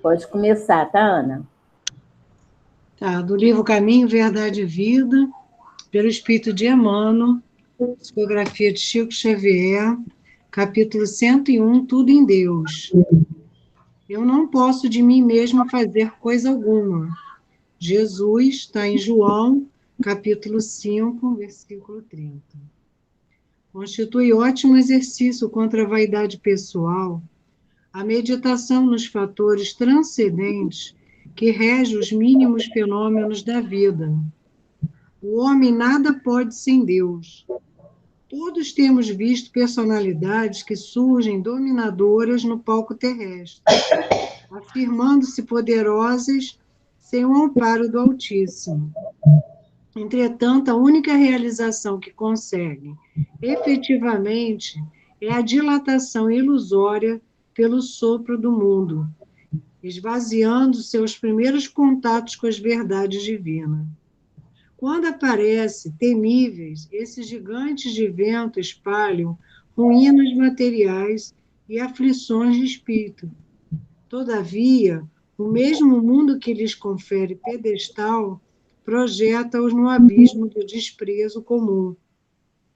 Pode começar, tá, Ana? Tá, do livro Caminho, Verdade e Vida, pelo Espírito de Emmanuel, psicografia de Chico Xavier, capítulo 101, Tudo em Deus. Eu não posso de mim mesmo fazer coisa alguma. Jesus está em João, capítulo 5, versículo 30. Constitui ótimo exercício contra a vaidade pessoal a meditação nos fatores transcendentes que regem os mínimos fenômenos da vida. O homem nada pode sem Deus. Todos temos visto personalidades que surgem dominadoras no palco terrestre, afirmando-se poderosas sem o amparo do Altíssimo. Entretanto, a única realização que conseguem, efetivamente, é a dilatação ilusória pelo sopro do mundo, esvaziando seus primeiros contatos com as verdades divinas. Quando aparecem temíveis, esses gigantes de vento espalham ruínas materiais e aflições de espírito. Todavia, o mesmo mundo que lhes confere pedestal projeta-os no abismo do desprezo comum.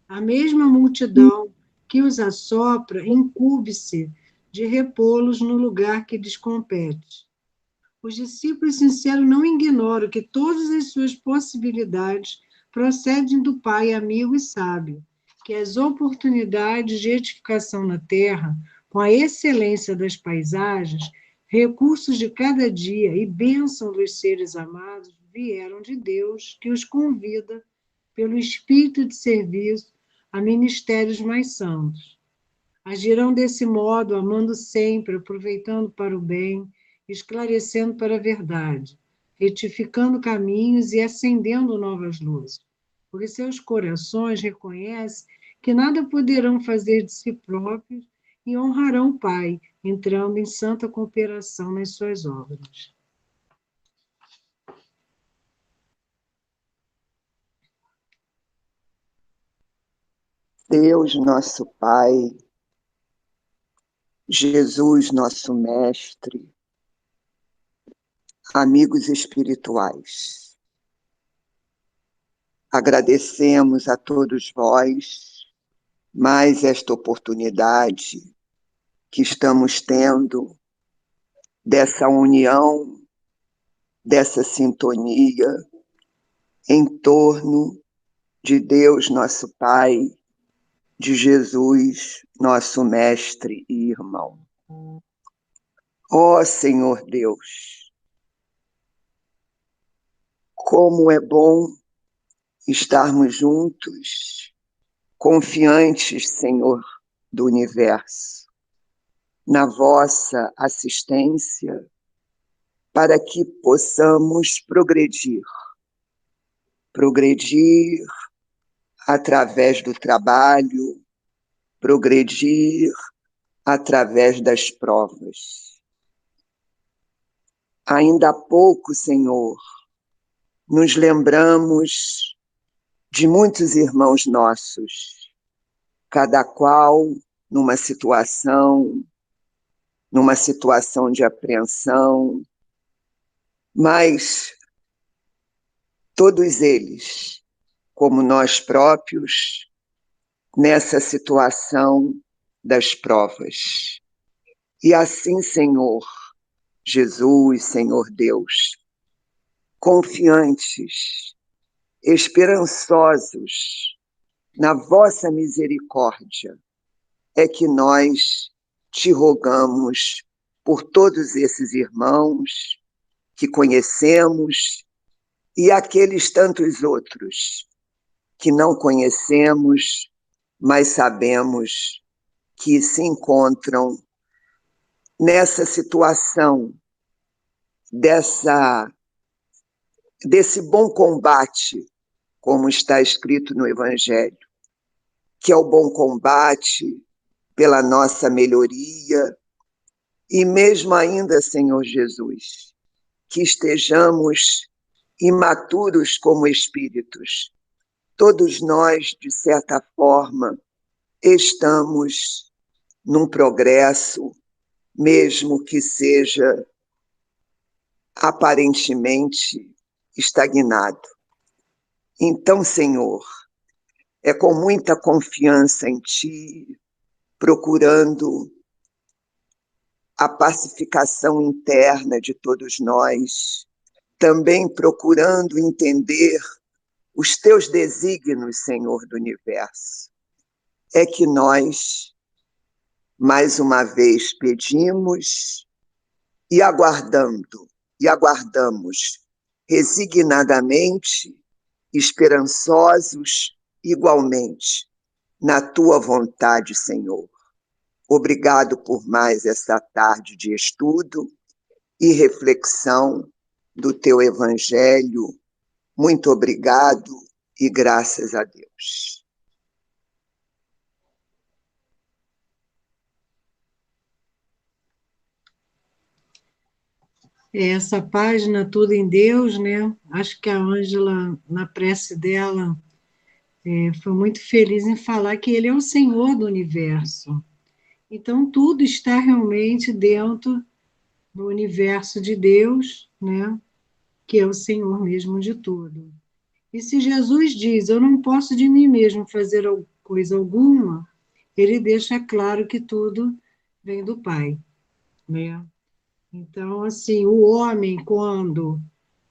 A mesma multidão que os assopra incumbe-se de repô-los no lugar que lhes compete. Os discípulos sinceros não ignoram que todas as suas possibilidades procedem do Pai amigo e sábio, que as oportunidades de edificação na terra, com a excelência das paisagens, recursos de cada dia e bênção dos seres amados, vieram de Deus, que os convida, pelo espírito de serviço, a ministérios mais santos. Agirão desse modo, amando sempre, aproveitando para o bem, esclarecendo para a verdade, retificando caminhos e acendendo novas luzes. Porque seus corações reconhecem que nada poderão fazer de si próprios e honrarão o Pai, entrando em santa cooperação nas suas obras. Deus, nosso Pai, Jesus, nosso Mestre, amigos espirituais, agradecemos a todos vós mais esta oportunidade que estamos tendo dessa união, dessa sintonia em torno de Deus, nosso Pai, de Jesus, nosso Mestre e irmão. Ó Senhor Deus, como é bom estarmos juntos, confiantes, Senhor do Universo, na vossa assistência, para que possamos progredir através do trabalho, progredir através das provas. Ainda há pouco, Senhor, nos lembramos de muitos irmãos nossos, cada qual numa situação de apreensão, mas todos eles, como nós próprios, nessa situação das provas. E assim, Senhor Jesus, Senhor Deus, confiantes, esperançosos na vossa misericórdia, é que nós te rogamos por todos esses irmãos que conhecemos e aqueles tantos outros que não conhecemos, mas sabemos que se encontram nessa situação, desse bom combate, como está escrito no Evangelho, que é o bom combate pela nossa melhoria, e mesmo ainda, Senhor Jesus, que estejamos imaturos como espíritos. Todos nós, de certa forma, estamos num progresso, mesmo que seja aparentemente estagnado. Então, Senhor, é com muita confiança em Ti, procurando a pacificação interna de todos nós, também procurando entender os Teus desígnios, Senhor do Universo, é que nós, mais uma vez, pedimos e aguardamos resignadamente, esperançosos igualmente, na Tua vontade, Senhor. Obrigado por mais essa tarde de estudo e reflexão do Teu Evangelho. Muito obrigado e graças a Deus. Essa página Tudo em Deus, né? Acho que a Ângela, na prece dela, foi muito feliz em falar que Ele é o Senhor do universo. Então, tudo está realmente dentro do universo de Deus, né? Que é o Senhor mesmo de tudo. E se Jesus diz, eu não posso de mim mesmo fazer coisa alguma, Ele deixa claro que tudo vem do Pai, né? Então, assim, o homem, quando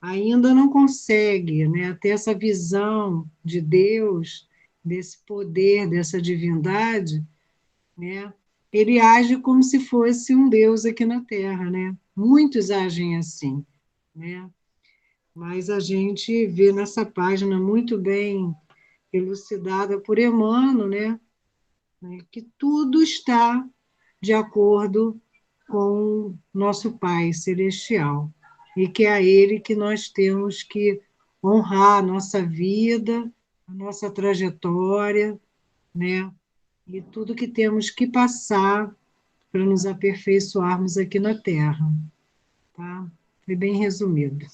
ainda não consegue, né, ter essa visão de Deus, desse poder, dessa divindade, né, ele age como se fosse um Deus aqui na Terra, né? Muitos agem assim, né? Mas a gente vê nessa página muito bem elucidada por Emmanuel, né, que tudo está de acordo com nosso Pai Celestial, e que é a Ele que nós temos que honrar a nossa vida, a nossa trajetória, né? E tudo que temos que passar para nos aperfeiçoarmos aqui na Terra, tá? Foi bem resumido.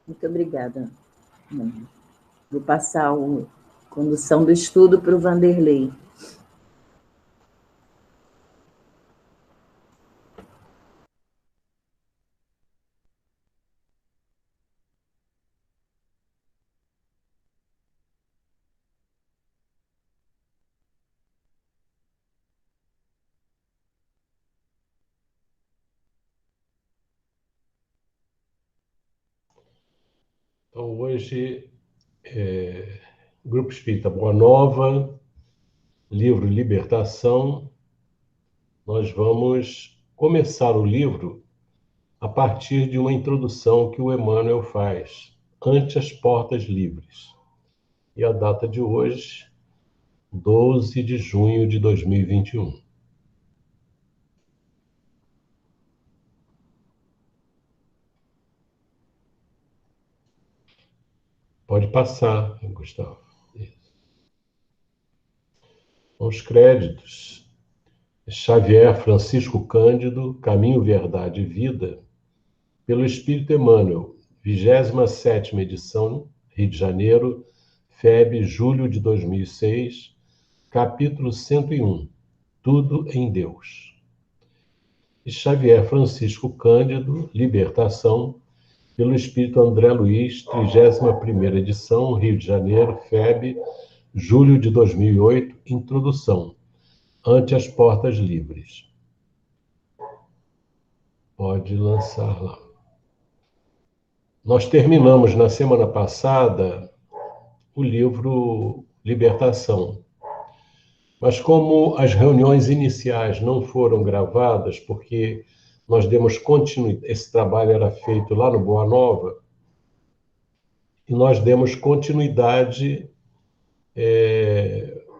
Muito obrigada. Vou passar a condução do estudo para o Vanderlei. Então, hoje, Grupo Espírita Boa Nova, livro Libertação, nós vamos começar o livro a partir de uma introdução que o Emmanuel faz, Ante as Portas Livres. E a data de hoje, 12 de junho de 2021. Pode passar, Gustavo. Isso. Os créditos. Xavier Francisco Cândido, Caminho, Verdade e Vida, pelo Espírito Emmanuel, 27ª edição, Rio de Janeiro, FEB, julho de 2006, capítulo 101, Tudo em Deus. E Xavier Francisco Cândido, Libertação, pelo Espírito André Luiz, 31ª edição, Rio de Janeiro, FEB, julho de 2008, introdução, Ante as Portas Livres. Pode lançar lá. Nós terminamos na semana passada o livro Libertação. Mas como as reuniões iniciais não foram gravadas, porque nós demos continuidade, esse trabalho era feito lá no Boa Nova, e nós demos continuidade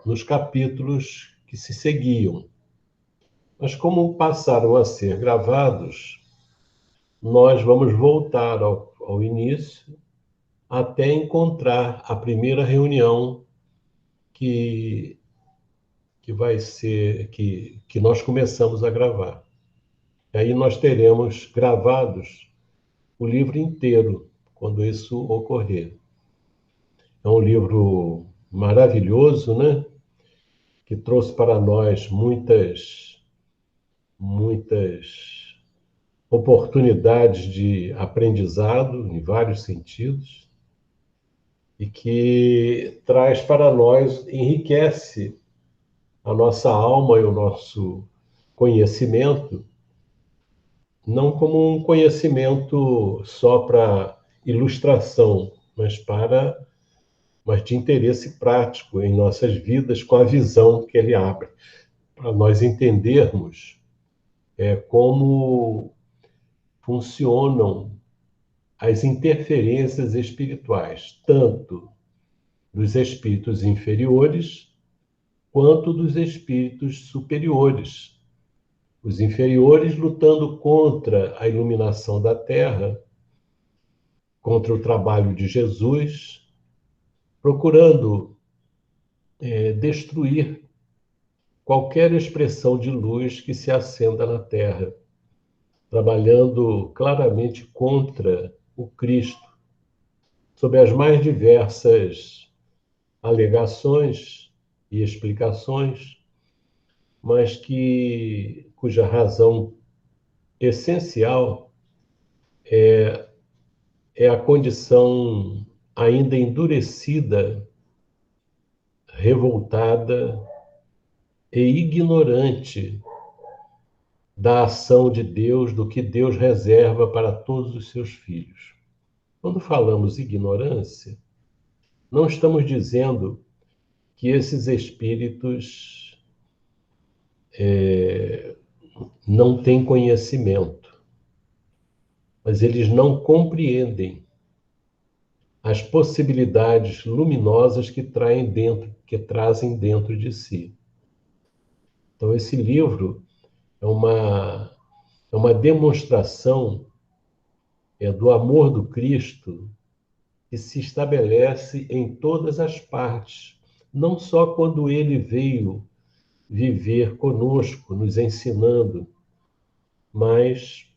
nos capítulos que se seguiam. Mas como passaram a ser gravados, nós vamos voltar ao início até encontrar a primeira reunião que vai ser, que nós começamos a gravar. E aí nós teremos gravados o livro inteiro, quando isso ocorrer. É um livro maravilhoso, né? Que trouxe para nós muitas oportunidades de aprendizado em vários sentidos e que traz para nós, enriquece a nossa alma e o nosso conhecimento, não como um conhecimento só para ilustração, mas de interesse prático em nossas vidas, com a visão que ele abre, para nós entendermos como funcionam as interferências espirituais, tanto dos espíritos inferiores quanto dos espíritos superiores. Os inferiores lutando contra a iluminação da Terra, contra o trabalho de Jesus, procurando destruir qualquer expressão de luz que se acenda na Terra, trabalhando claramente contra o Cristo, sob as mais diversas alegações e explicações, mas cuja razão essencial é a condição ainda endurecida, revoltada e ignorante da ação de Deus, do que Deus reserva para todos os seus filhos. Quando falamos ignorância, não estamos dizendo que esses espíritos não têm conhecimento, mas eles não compreendem as possibilidades luminosas que trazem dentro de si. Então, esse livro é uma demonstração do amor do Cristo que se estabelece em todas as partes, não só quando ele veio viver conosco, nos ensinando, mas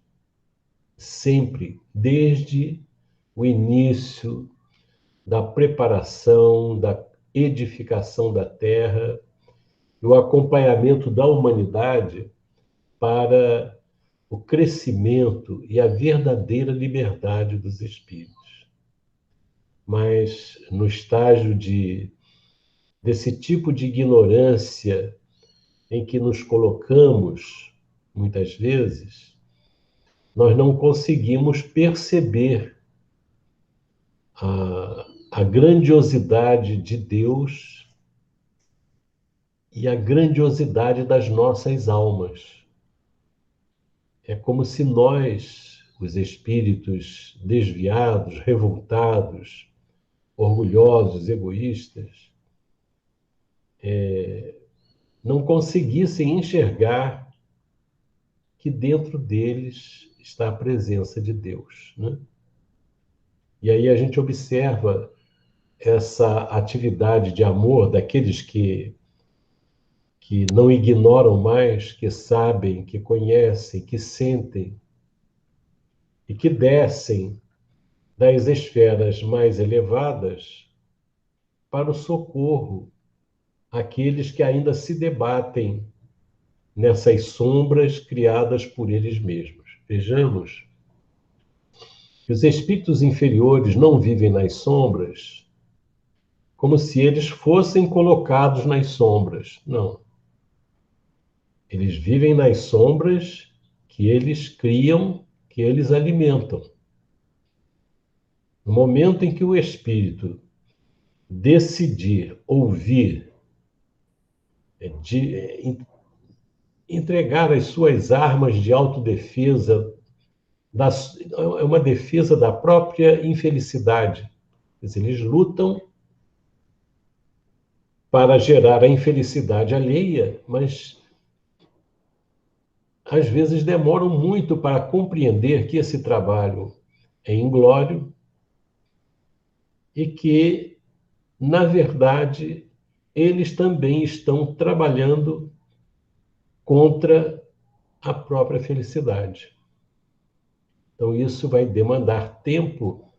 sempre, desde o início da preparação, da edificação da terra, o acompanhamento da humanidade para o crescimento e a verdadeira liberdade dos espíritos. Mas no estágio desse tipo de ignorância em que nos colocamos, muitas vezes, nós não conseguimos perceber a grandiosidade de Deus e a grandiosidade das nossas almas. É como se nós, os espíritos desviados, revoltados, orgulhosos, egoístas, não conseguissem enxergar que dentro deles está a presença de Deus, né? E aí a gente observa essa atividade de amor daqueles que não ignoram mais, que sabem, que conhecem, que sentem e que descem das esferas mais elevadas para o socorro àqueles que ainda se debatem nessas sombras criadas por eles mesmos. Vejamos que os espíritos inferiores não vivem nas sombras como se eles fossem colocados nas sombras. Não. Eles vivem nas sombras que eles criam, que eles alimentam. No momento em que o espírito decidir ouvir, entregar as suas armas de autodefesa, é uma defesa da própria infelicidade. Quer dizer, eles lutam para gerar a infelicidade alheia, mas às vezes demoram muito para compreender que esse trabalho é inglório e que, na verdade, eles também estão trabalhando contra a própria felicidade. Então, isso vai demandar tempo,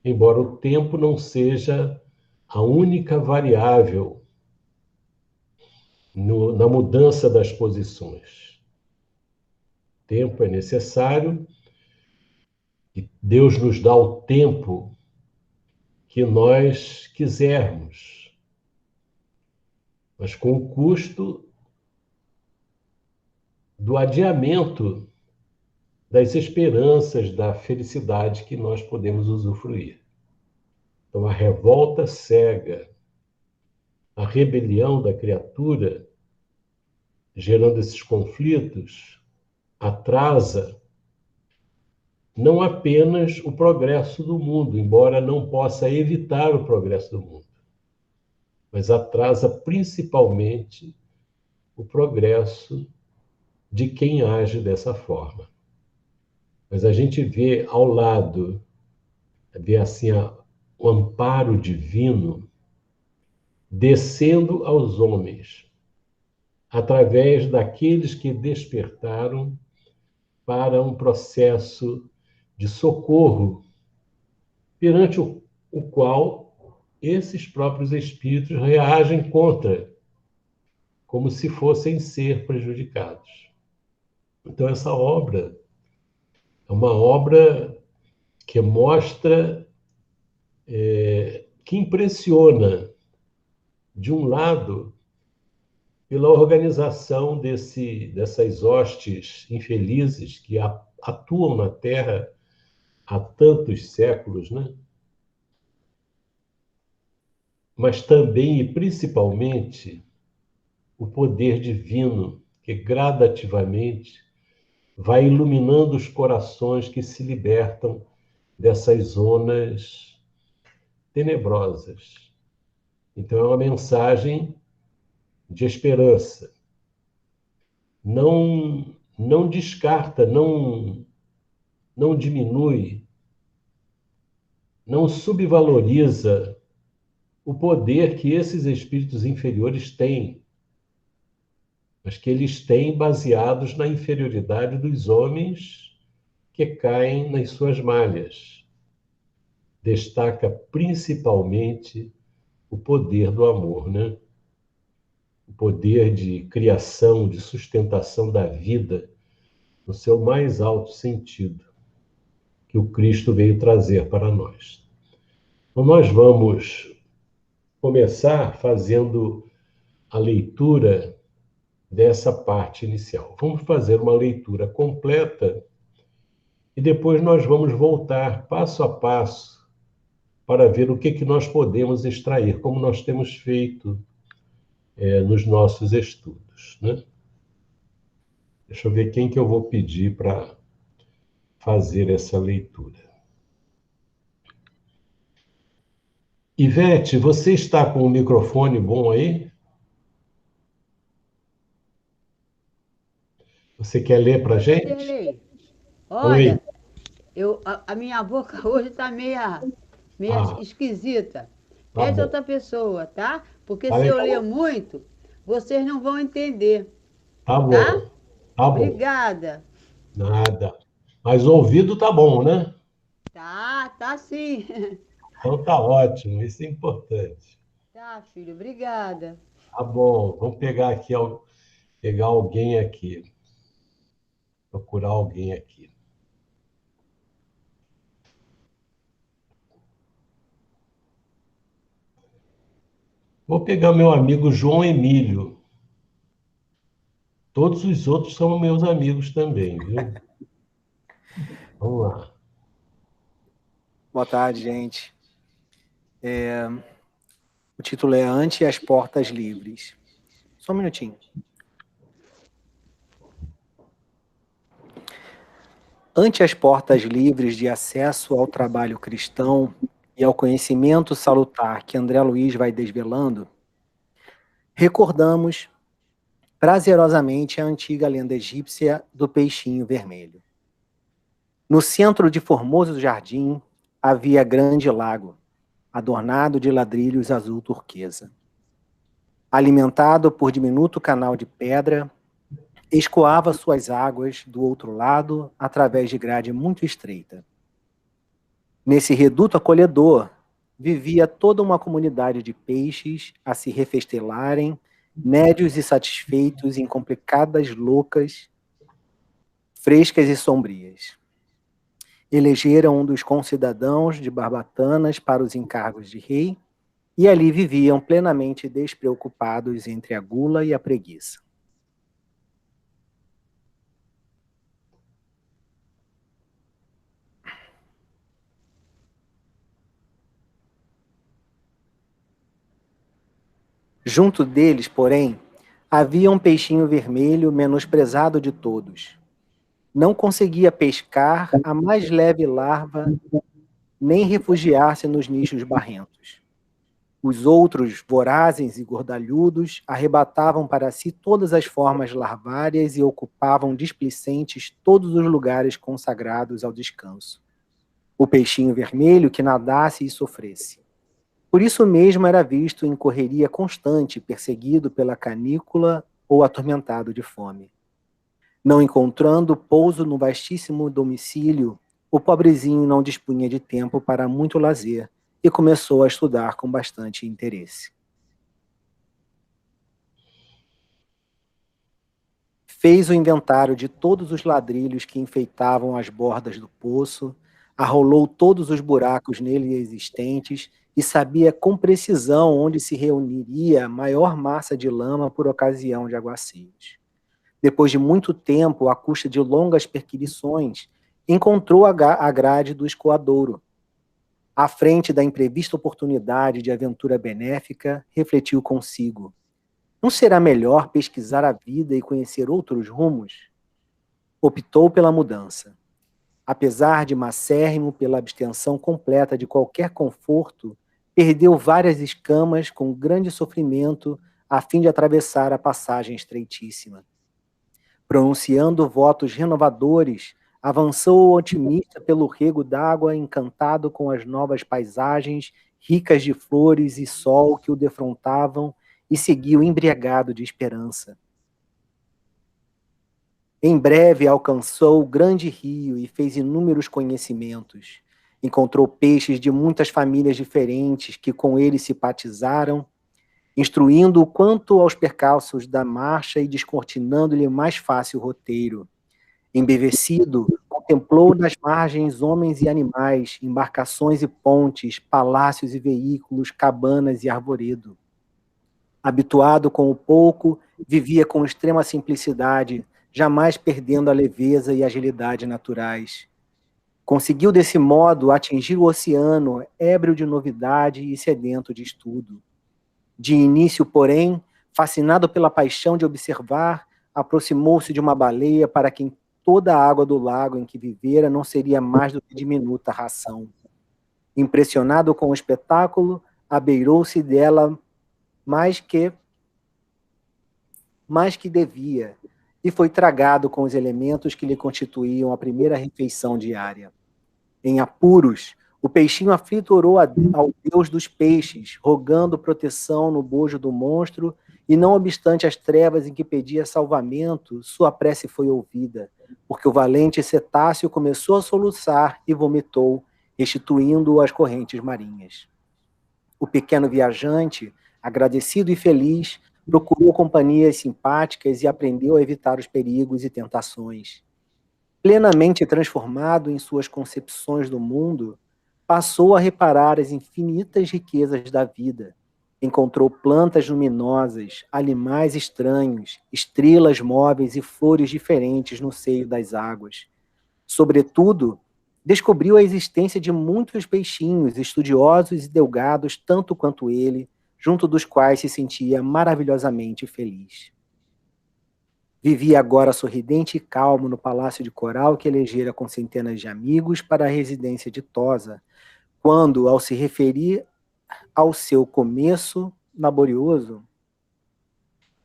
embora o tempo não seja a única variável na mudança das posições. tempo é necessário, e Deus nos dá o tempo que nós quisermos, mas com o custo do adiamento das esperanças, da felicidade que nós podemos usufruir. Então, a revolta cega, a rebelião da criatura, gerando esses conflitos, atrasa não apenas o progresso do mundo, embora não possa evitar o progresso do mundo, mas atrasa principalmente o progresso de quem age dessa forma. Mas a gente vê ao lado, vê assim o amparo divino descendo aos homens, através daqueles que despertaram para um processo de socorro, perante o qual esses próprios espíritos reagem contra, como se fossem ser prejudicados. Então, essa obra é uma obra que mostra, que impressiona, de um lado, pela organização dessas hostes infelizes que atuam na Terra há tantos séculos, né? Mas também e principalmente o poder divino que gradativamente vai iluminando os corações que se libertam dessas zonas tenebrosas. Então é uma mensagem de esperança. Não descarta, não diminui, não subvaloriza o poder que esses espíritos inferiores têm, mas que eles têm baseados na inferioridade dos homens que caem nas suas malhas. Destaca principalmente o poder do amor, né? O poder de criação, de sustentação da vida, no seu mais alto sentido, que o Cristo veio trazer para nós. Então, nós vamos começar fazendo a leitura dessa parte inicial. Vamos fazer uma leitura completa e depois nós vamos voltar passo a passo para ver o que nós podemos extrair, como nós temos feito nos nossos estudos, né? Deixa eu ver quem que eu vou pedir para fazer essa leitura. Ivete, você está com o microfone bom aí? Você quer ler para a gente? Olha, a minha boca hoje está meia Ah, esquisita. tá Pede bom. outra pessoa, tá? Porque Tá se eu legal. ler muito, vocês não vão entender, Tá bom. tá? Tá bom. Obrigada. Nada. Mas o ouvido tá bom, né? Tá sim. Então tá ótimo, isso é importante. Tá, filho, obrigada. Tá bom, vamos pegar aqui, pegar alguém aqui. Procurar alguém aqui. Vou pegar meu amigo João Emílio. Todos os outros são meus amigos também, viu? Vamos lá. Boa tarde, gente. O título é Ante as Portas Livres. Só um minutinho. Ante as portas livres de acesso ao trabalho cristão e ao conhecimento salutar que André Luiz vai desvelando, recordamos prazerosamente a antiga lenda egípcia do peixinho vermelho. No centro de formoso jardim havia grande lago, adornado de ladrilhos azul turquesa. Alimentado por diminuto canal de pedra, escoava suas águas do outro lado através de grade muito estreita. Nesse reduto acolhedor, vivia toda uma comunidade de peixes a se refestelarem, nédios e satisfeitos em complicadas loucas frescas e sombrias. Elegeram um dos concidadãos de Barbatanas para os encargos de rei, e ali viviam plenamente despreocupados entre a gula e a preguiça. Junto deles, porém, havia um peixinho vermelho menosprezado de todos. Não conseguia pescar a mais leve larva, nem refugiar-se nos nichos barrentos. Os outros, vorazes e gordalhudos, arrebatavam para si todas as formas larvárias e ocupavam displicentes todos os lugares consagrados ao descanso. O peixinho vermelho que nadasse e sofresse. Por isso mesmo era visto em correria constante, perseguido pela canícula ou atormentado de fome. Não encontrando pouso no vastíssimo domicílio, o pobrezinho não dispunha de tempo para muito lazer e começou a estudar com bastante interesse. Fez o inventário de todos os ladrilhos que enfeitavam as bordas do poço, arrolou todos os buracos nele existentes e sabia com precisão onde se reuniria a maior massa de lama por ocasião de aguaceiros. Depois de muito tempo, à custa de longas perquisições, encontrou a grade do escoadouro. À frente da imprevista oportunidade de aventura benéfica, refletiu consigo: não será melhor pesquisar a vida e conhecer outros rumos? Optou pela mudança. Apesar de macérrimo pela abstenção completa de qualquer conforto, perdeu várias escamas com grande sofrimento a fim de atravessar a passagem estreitíssima. Pronunciando votos renovadores, avançou otimista pelo rego d'água, encantado com as novas paisagens, ricas de flores e sol que o defrontavam, e seguiu embriagado de esperança. Em breve alcançou o grande rio e fez inúmeros conhecimentos. Encontrou peixes de muitas famílias diferentes que com ele simpatizaram, instruindo-o quanto aos percalços da marcha e descortinando-lhe mais fácil roteiro. Embevecido, contemplou nas margens homens e animais, embarcações e pontes, palácios e veículos, cabanas e arvoredo. Habituado com o pouco, vivia com extrema simplicidade, jamais perdendo a leveza e agilidade naturais. Conseguiu desse modo atingir o oceano, ébrio de novidade e sedento de estudo. De início, porém, fascinado pela paixão de observar, aproximou-se de uma baleia para quem toda a água do lago em que vivera não seria mais do que diminuta ração. Impressionado com o espetáculo, abeirou-se dela mais que devia, e foi tragado com os elementos que lhe constituíam a primeira refeição diária. Em apuros, o peixinho aflito orou ao Deus dos peixes, rogando proteção no bojo do monstro, e não obstante as trevas em que pedia salvamento, sua prece foi ouvida, porque o valente cetáceo começou a soluçar e vomitou, restituindo-o às correntes marinhas. O pequeno viajante, agradecido e feliz, procurou companhias simpáticas e aprendeu a evitar os perigos e tentações. Plenamente transformado em suas concepções do mundo, passou a reparar as infinitas riquezas da vida. Encontrou plantas luminosas, animais estranhos, estrelas móveis e flores diferentes no seio das águas. Sobretudo, descobriu a existência de muitos peixinhos, estudiosos e delgados tanto quanto ele, junto dos quais se sentia maravilhosamente feliz. Vivia agora sorridente e calmo no palácio de coral que elegera com centenas de amigos para a residência ditosa, quando, ao se referir ao seu começo laborioso,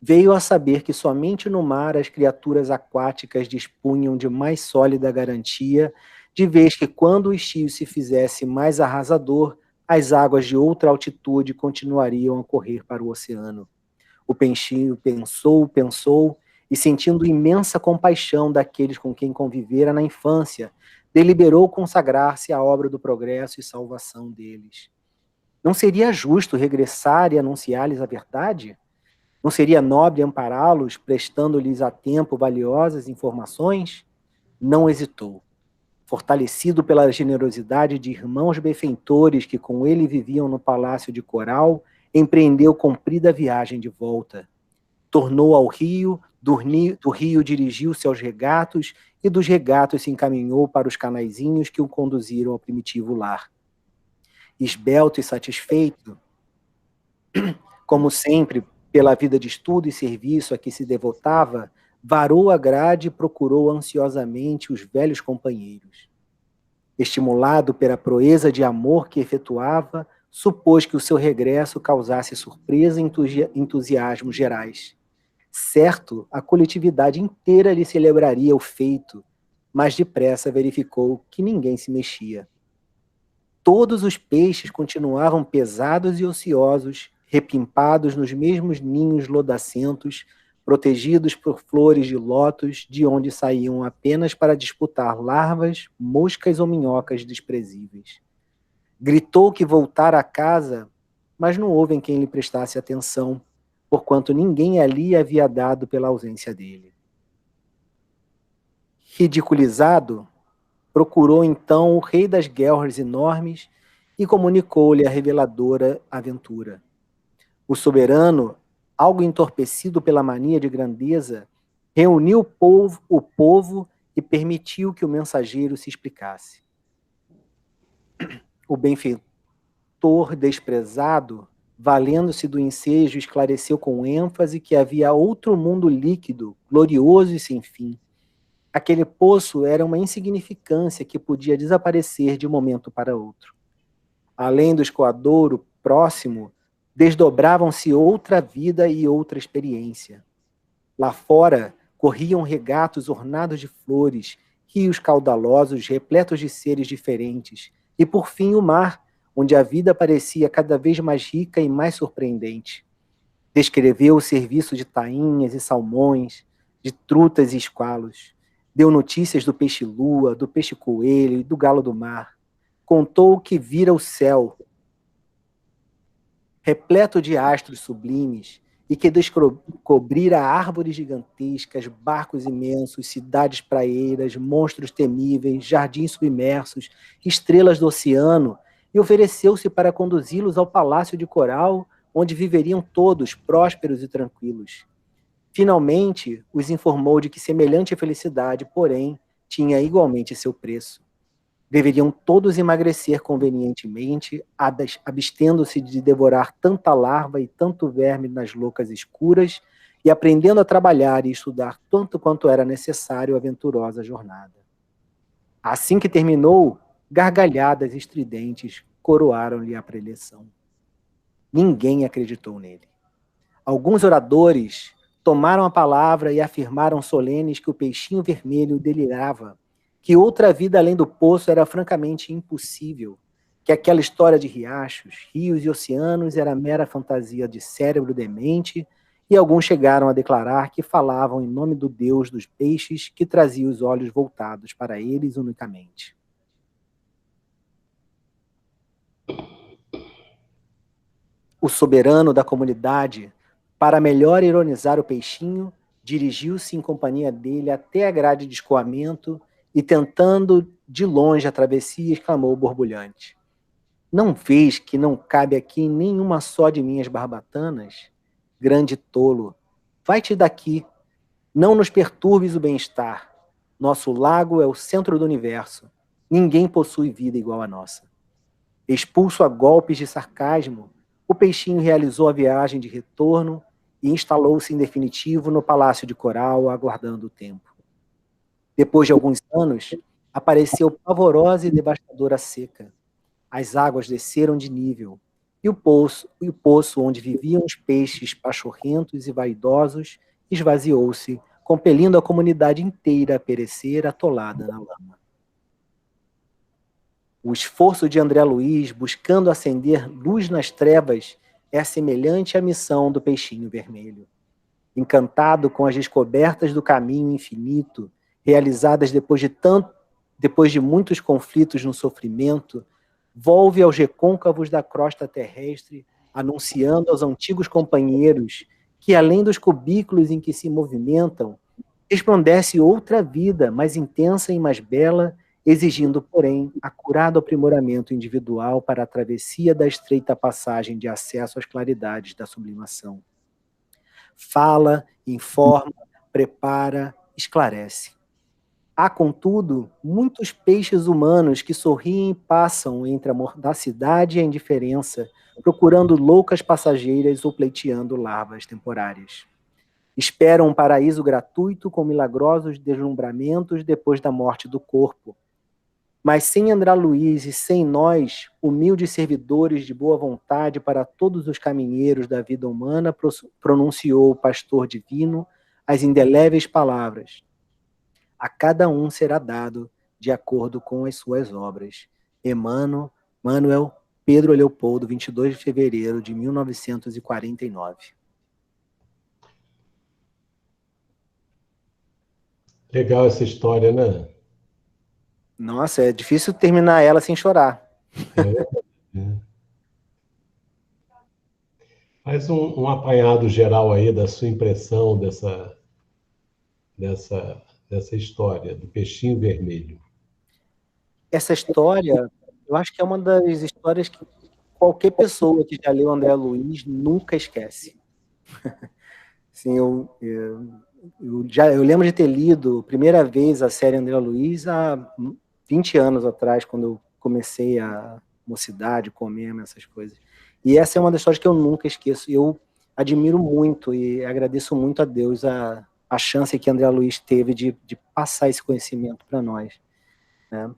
veio a saber que somente no mar as criaturas aquáticas dispunham de mais sólida garantia, de vez que quando o estio se fizesse mais arrasador, as águas de outra altitude continuariam a correr para o oceano. O peixinho pensou, e sentindo imensa compaixão daqueles com quem convivera na infância, deliberou consagrar-se à obra do progresso e salvação deles. Não seria justo regressar e anunciar-lhes a verdade? Não seria nobre ampará-los, prestando-lhes a tempo valiosas informações? não hesitou. Fortalecido pela generosidade de irmãos benfeitores que com ele viviam no palácio de Coral, empreendeu comprida viagem de volta. Tornou ao rio, do rio dirigiu-se aos regatos, e dos regatos se encaminhou para os canaizinhos que o conduziram ao primitivo lar. Esbelto e satisfeito, como sempre, pela vida de estudo e serviço a que se devotava, varou a grade e procurou ansiosamente os velhos companheiros. Estimulado pela proeza de amor que efetuava, supôs que o seu regresso causasse surpresa e entusiasmo gerais. Certo, a coletividade inteira lhe celebraria o feito, mas depressa verificou que ninguém se mexia. Todos os peixes continuavam pesados e ociosos, repimpados nos mesmos ninhos lodacentos, protegidos por flores de lótus, de onde saíam apenas para disputar larvas, moscas ou minhocas desprezíveis. Gritou que voltara a casa, mas não houve em quem lhe prestasse atenção, porquanto ninguém ali havia dado pela ausência dele. Ridiculizado, procurou então o rei das guerras enormes e comunicou-lhe a reveladora aventura. O soberano, algo entorpecido pela mania de grandeza, reuniu o povo e permitiu que o mensageiro se explicasse. O benfeitor desprezado, valendo-se do ensejo, esclareceu com ênfase que havia outro mundo líquido, glorioso e sem fim. Aquele poço era uma insignificância que podia desaparecer de um momento para outro. Além do escoadouro próximo, desdobravam-se outra vida e outra experiência. Lá fora, corriam regatos ornados de flores, rios caudalosos repletos de seres diferentes, e por fim o mar, onde a vida parecia cada vez mais rica e mais surpreendente. Descreveu o serviço de tainhas e salmões, de trutas e esqualos. Deu notícias do peixe-lua, do peixe-coelho e do galo do mar. Contou que vira o céu, repleto de astros sublimes, e que descobrira árvores gigantescas, barcos imensos, cidades praeiras, monstros temíveis, jardins submersos, estrelas do oceano, e ofereceu-se para conduzi-los ao palácio de Coral, onde viveriam todos prósperos e tranquilos. Finalmente, os informou de que semelhante felicidade, porém, tinha igualmente seu preço. Deveriam todos emagrecer convenientemente, abstendo-se de devorar tanta larva e tanto verme nas loucas escuras, e aprendendo a trabalhar e estudar tanto quanto era necessário a aventurosa jornada. Assim que terminou, gargalhadas estridentes coroaram-lhe a preleção. Ninguém acreditou nele. Alguns oradores tomaram a palavra e afirmaram solenes que o peixinho vermelho delirava, que outra vida além do poço era francamente impossível, que aquela história de riachos, rios e oceanos era mera fantasia de cérebro demente, e alguns chegaram a declarar que falavam em nome do Deus dos peixes que trazia os olhos voltados para eles unicamente. O soberano da comunidade, para melhor ironizar o peixinho, dirigiu-se em companhia dele até a grade de escoamento e, tentando de longe a travessia, exclamou borbulhante: "Não vês que não cabe aqui nenhuma só de minhas barbatanas? Grande tolo, vai-te daqui, não nos perturbes o bem-estar. Nosso lago é o centro do universo. Ninguém possui vida igual a nossa." Expulso a golpes de sarcasmo, o peixinho realizou a viagem de retorno e instalou-se em definitivo no Palácio de Coral, aguardando o tempo. Depois de alguns anos, apareceu pavorosa e devastadora seca. As águas desceram de nível, e o poço onde viviam os peixes pachorrentos e vaidosos esvaziou-se, compelindo a comunidade inteira a perecer atolada na lama. O esforço de André Luiz buscando acender luz nas trevas é semelhante à missão do peixinho vermelho. Encantado com as descobertas do caminho infinito, realizadas depois de muitos conflitos no sofrimento, volve aos recôncavos da crosta terrestre, anunciando aos antigos companheiros que, além dos cubículos em que se movimentam, resplandece outra vida, mais intensa e mais bela, exigindo, porém, acurado aprimoramento individual para a travessia da estreita passagem de acesso às claridades da sublimação. Fala, informa, prepara, esclarece. Há, contudo, muitos peixes humanos que sorriem e passam entre a mordacidade e a indiferença, procurando loucas passageiras ou pleiteando larvas temporárias. Esperam um paraíso gratuito com milagrosos deslumbramentos depois da morte do corpo. Mas sem André Luiz e sem nós, humildes servidores de boa vontade para todos os caminheiros da vida humana, pronunciou o pastor divino as indeléveis palavras: a cada um será dado de acordo com as suas obras. Manuel Pedro Leopoldo, 22 de fevereiro de 1949. Legal essa história, né? Nossa, é difícil terminar ela sem chorar. É. Faz um apanhado geral aí da sua impressão dessa história do peixinho vermelho. Essa história, eu acho que é uma das histórias que qualquer pessoa que já leu André Luiz nunca esquece. Assim, eu lembro de ter lido a primeira vez a série André Luiz há 20 anos atrás, quando eu comecei a mocidade, comer essas coisas. E essa é uma das histórias que eu nunca esqueço. Eu admiro muito e agradeço muito a Deus a chance que André Luiz teve de passar esse conhecimento para nós, né?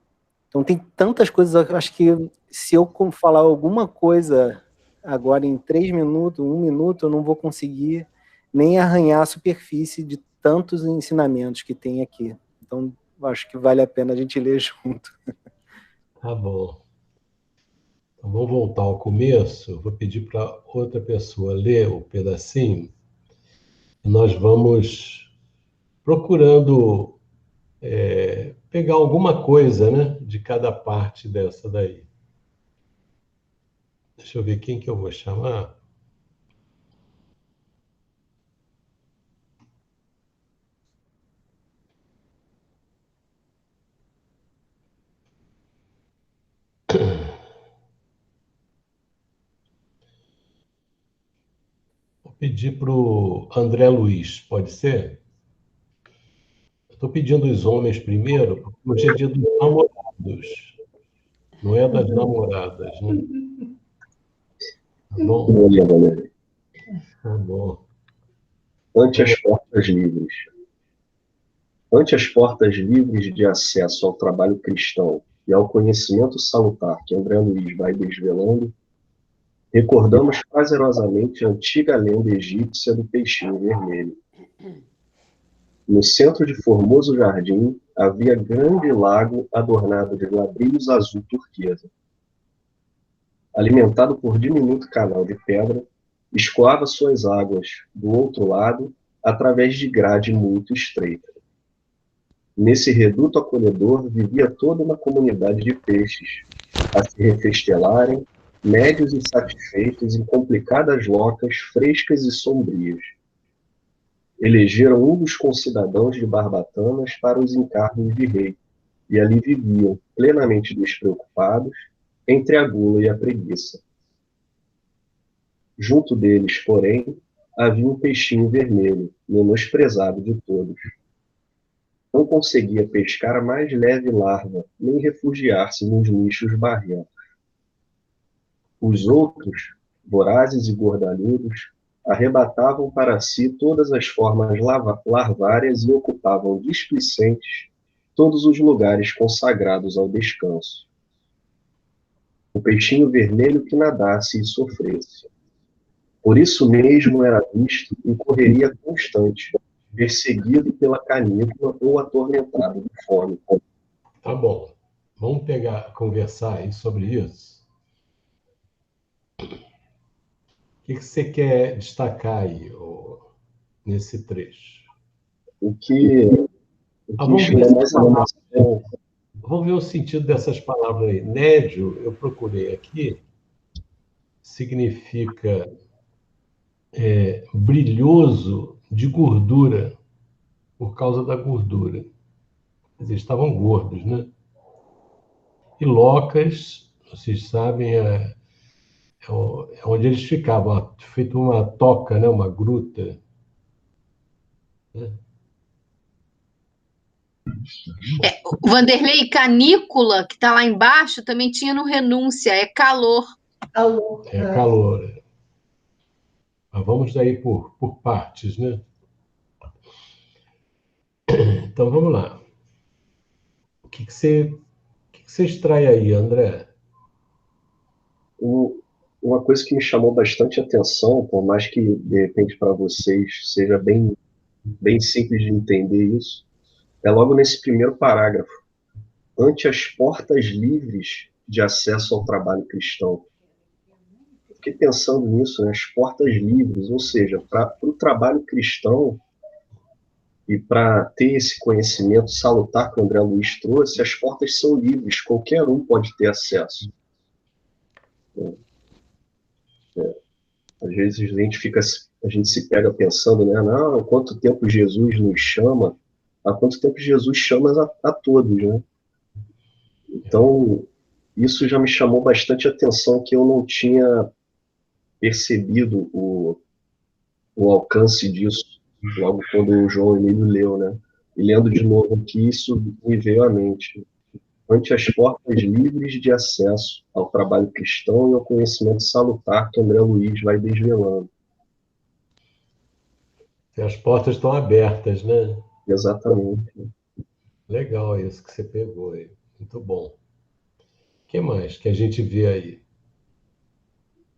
Então tem tantas coisas, eu acho que se eu falar alguma coisa agora em 3 minutos, 1 minuto, eu não vou conseguir nem arranhar a superfície de tantos ensinamentos que tem aqui. Então, eu acho que vale a pena a gente ler junto. Tá bom. Então, vamos voltar ao começo. Vou pedir para outra pessoa ler o pedacinho. E nós vamos procurando pegar alguma coisa, né, de cada parte dessa daí. Deixa eu ver quem que eu vou chamar. Vou pedir para o André Luiz, pode ser? Estou pedindo os homens primeiro, porque hoje é dia dos namorados, não é das namoradas, né? Tá bom? Tá bom. Ante as portas livres. Ante as portas livres de acesso ao trabalho cristão e ao conhecimento salutar que André Luiz vai desvelando, recordamos prazerosamente a antiga lenda egípcia do peixinho vermelho. No centro de formoso jardim havia grande lago adornado de ladrilhos azul turquesa. Alimentado por diminuto canal de pedra, escoava suas águas do outro lado através de grade muito estreita. Nesse reduto acolhedor vivia toda uma comunidade de peixes, a se refestelarem, médios e satisfeitos em complicadas locas frescas e sombrias. Elegeram um dos concidadãos de Barbatanas para os encargos de rei, e ali viviam, plenamente despreocupados, entre a gula e a preguiça. Junto deles, porém, havia um peixinho vermelho, menosprezado de todos. Não conseguia pescar a mais leve larva, nem refugiar-se nos nichos barrentos. Os outros, vorazes e gordalhudos, arrebatavam para si todas as formas larvárias e ocupavam displicentes todos os lugares consagrados ao descanso. O peixinho vermelho que nadasse e sofresse. Por isso mesmo era visto em correria constante, perseguido pela canícula ou atormentado de fome. Tá bom. Vamos conversar aí sobre isso. O que você quer destacar aí, nesse trecho? O que Vamos chama mais a nossa... Vamos ver o sentido dessas palavras aí. Nédio, eu procurei aqui, significa brilhoso de gordura. por causa da gordura. Eles estavam gordos, né? E Locas, vocês sabem, é onde eles ficavam, feito uma toca, né? Uma gruta. Né? O Vanderlei, canícula, que está lá embaixo, também tinha no Renúncia, é calor. É calor. Mas vamos daí por partes, né? Então vamos lá. O que você extrai aí, André? Uma coisa que me chamou bastante atenção, por mais que de repente para vocês seja bem simples de entender isso, é logo nesse primeiro parágrafo. Ante as portas livres de acesso ao trabalho cristão. Fiquei pensando nisso, né? As portas livres, ou seja, para o trabalho cristão e para ter esse conhecimento salutar que o André Luiz trouxe, as portas são livres, qualquer um pode ter acesso. Às vezes a gente se pega pensando, né? Não, há quanto tempo Jesus nos chama, há quanto tempo Jesus chama a todos, né? Então, isso já me chamou bastante atenção, que eu não tinha percebido o alcance disso, logo quando o João Emílio leu, né? E lendo de novo aqui, isso me veio à mente. Ante as portas livres de acesso ao trabalho cristão e ao conhecimento salutar que André Luiz vai desvelando. E as portas estão abertas, né? Exatamente. Legal isso que você pegou aí. Muito bom. O que mais que a gente vê aí?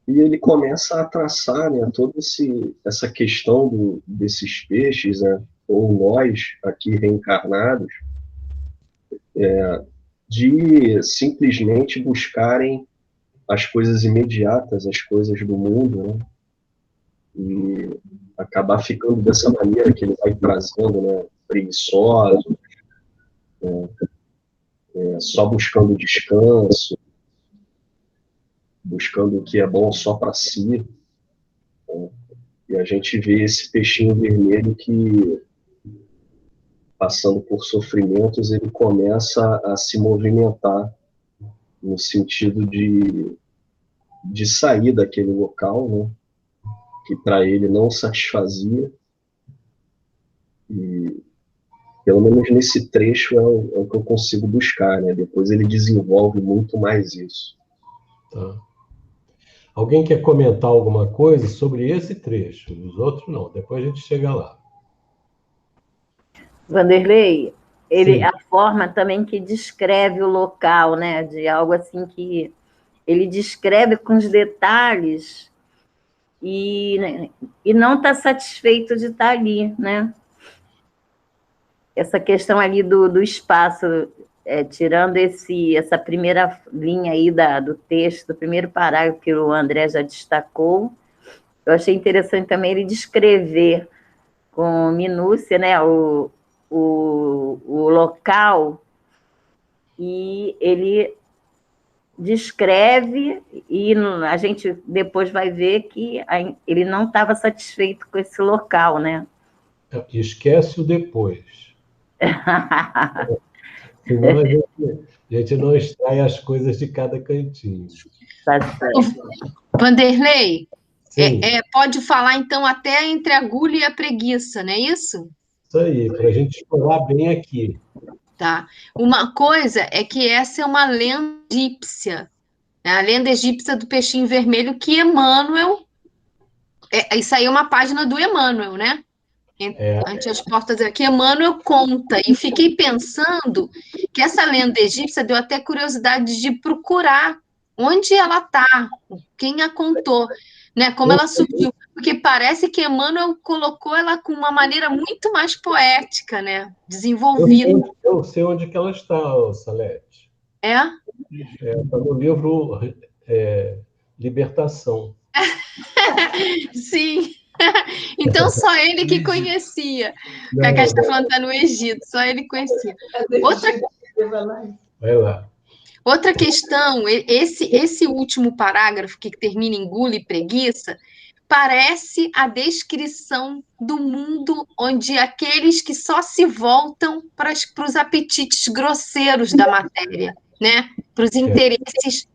E ele começa a traçar, né, toda essa questão desses peixes, né, ou nós aqui reencarnados, de simplesmente buscarem as coisas imediatas, as coisas do mundo, né, e acabar ficando dessa maneira que ele vai trazendo, né, preguiçoso, só buscando descanso, buscando o que é bom só para si. Né? E a gente vê esse peixinho vermelho que, passando por sofrimentos, ele começa a se movimentar no sentido de sair daquele local, né? Que para ele não satisfazia. E, pelo menos nesse trecho, é o que eu consigo buscar, né? Depois ele desenvolve muito mais isso. Tá. Alguém quer comentar alguma coisa sobre esse trecho? Os outros não, depois a gente chega lá. Vanderlei, Sim. a forma também que descreve o local, né? De algo assim que ele descreve com os detalhes e não está satisfeito de estar ali, né? Essa questão ali do espaço, tirando essa primeira linha aí do texto, do primeiro parágrafo que o André já destacou, eu achei interessante também ele descrever com minúcia, né, o local, e ele descreve, e a gente depois vai ver que ele não estava satisfeito com esse local, né? Esquece o depois. Senão a gente não extrai as coisas de cada cantinho. Vanderlei, Sim. pode falar então até entre a agulha e a preguiça, não é isso? Isso aí, para a gente explorar bem aqui. Tá. Uma coisa é que essa é uma lenda egípcia, né? A lenda egípcia do peixinho vermelho que Emmanuel... isso aí é uma página do Emmanuel, né? Ante as portas aqui, Emmanuel conta, e fiquei pensando que essa lenda egípcia deu até curiosidade de procurar onde ela está, quem a contou, né? Como ela surgiu, porque parece que Emmanuel colocou ela com uma maneira muito mais poética, né? Desenvolvida. Eu sei onde que ela está, Salete. Está no livro Libertação. Sim. Então, só ele que conhecia. O Cacá está falando que está no Egito, só ele conhecia. Vai lá. Outra questão, esse último parágrafo que termina em gula e preguiça, parece a descrição do mundo onde aqueles que só se voltam para os apetites grosseiros da matéria, né? Para os interesses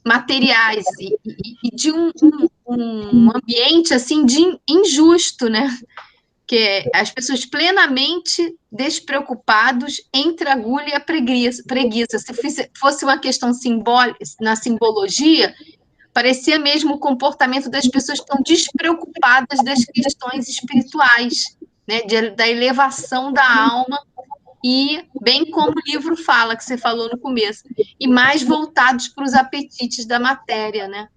materiais e de um ambiente assim de injusto, né? Que é as pessoas plenamente despreocupados entre a agulha e a preguiça. Se fosse uma questão simbólica, na simbologia, parecia mesmo o comportamento das pessoas que estão despreocupadas das questões espirituais, né? Da elevação da alma, e bem como o livro fala, que você falou no começo, e mais voltados para os apetites da matéria, né?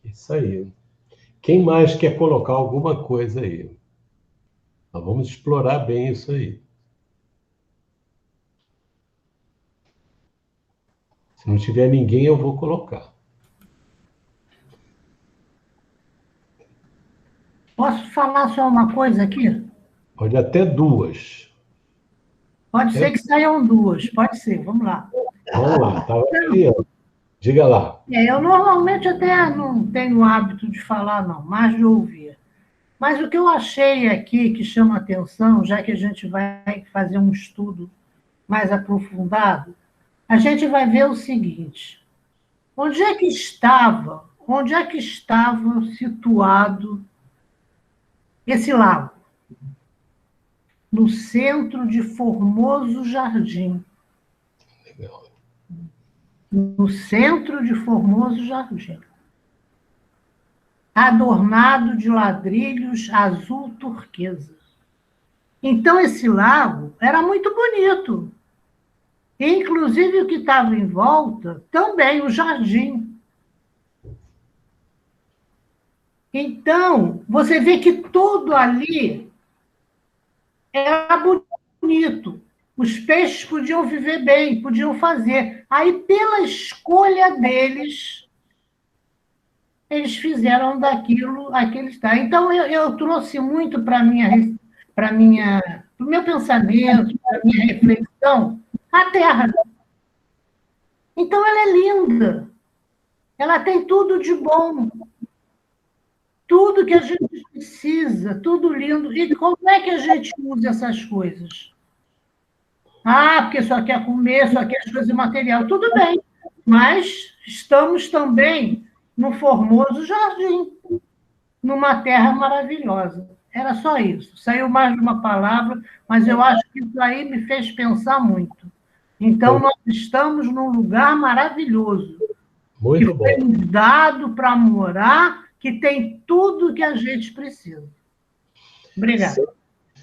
Isso aí. Quem mais quer colocar alguma coisa aí? Nós vamos explorar bem isso aí. Se não tiver ninguém, eu vou colocar. Posso falar só uma coisa aqui? Pode até duas. Pode ser que saiam duas, pode ser, vamos lá. Vamos lá, estava criando. Diga lá. Eu normalmente até não tenho o hábito de falar, não, mais de ouvir. Mas o que eu achei aqui que chama atenção, já que a gente vai fazer um estudo mais aprofundado, a gente vai ver o seguinte: onde é que estava situado esse lago? No centro de Formoso Jardim. Legal. No centro de Formoso Jardim. Adornado de ladrilhos azul turquesa. Então, esse lago era muito bonito. Inclusive, o que estava em volta, também o jardim. Então, você vê que tudo ali era bonito. Os peixes podiam viver bem, podiam fazer. Aí, pela escolha deles, eles fizeram daquilo aquele está. Então, eu trouxe muito para o meu pensamento, para a minha reflexão, a Terra. Então, ela é linda. Ela tem tudo de bom. Tudo que a gente precisa, tudo lindo. E como é que a gente usa essas coisas? Porque só quer comer, só quer as coisas materiais. Tudo bem, mas estamos também no Formoso Jardim, numa terra maravilhosa. Era só isso. Saiu mais de uma palavra, mas eu acho que isso aí me fez pensar muito. Então, nós estamos num lugar maravilhoso. Muito que foi nos dado para morar, que tem tudo que a gente precisa. Obrigada.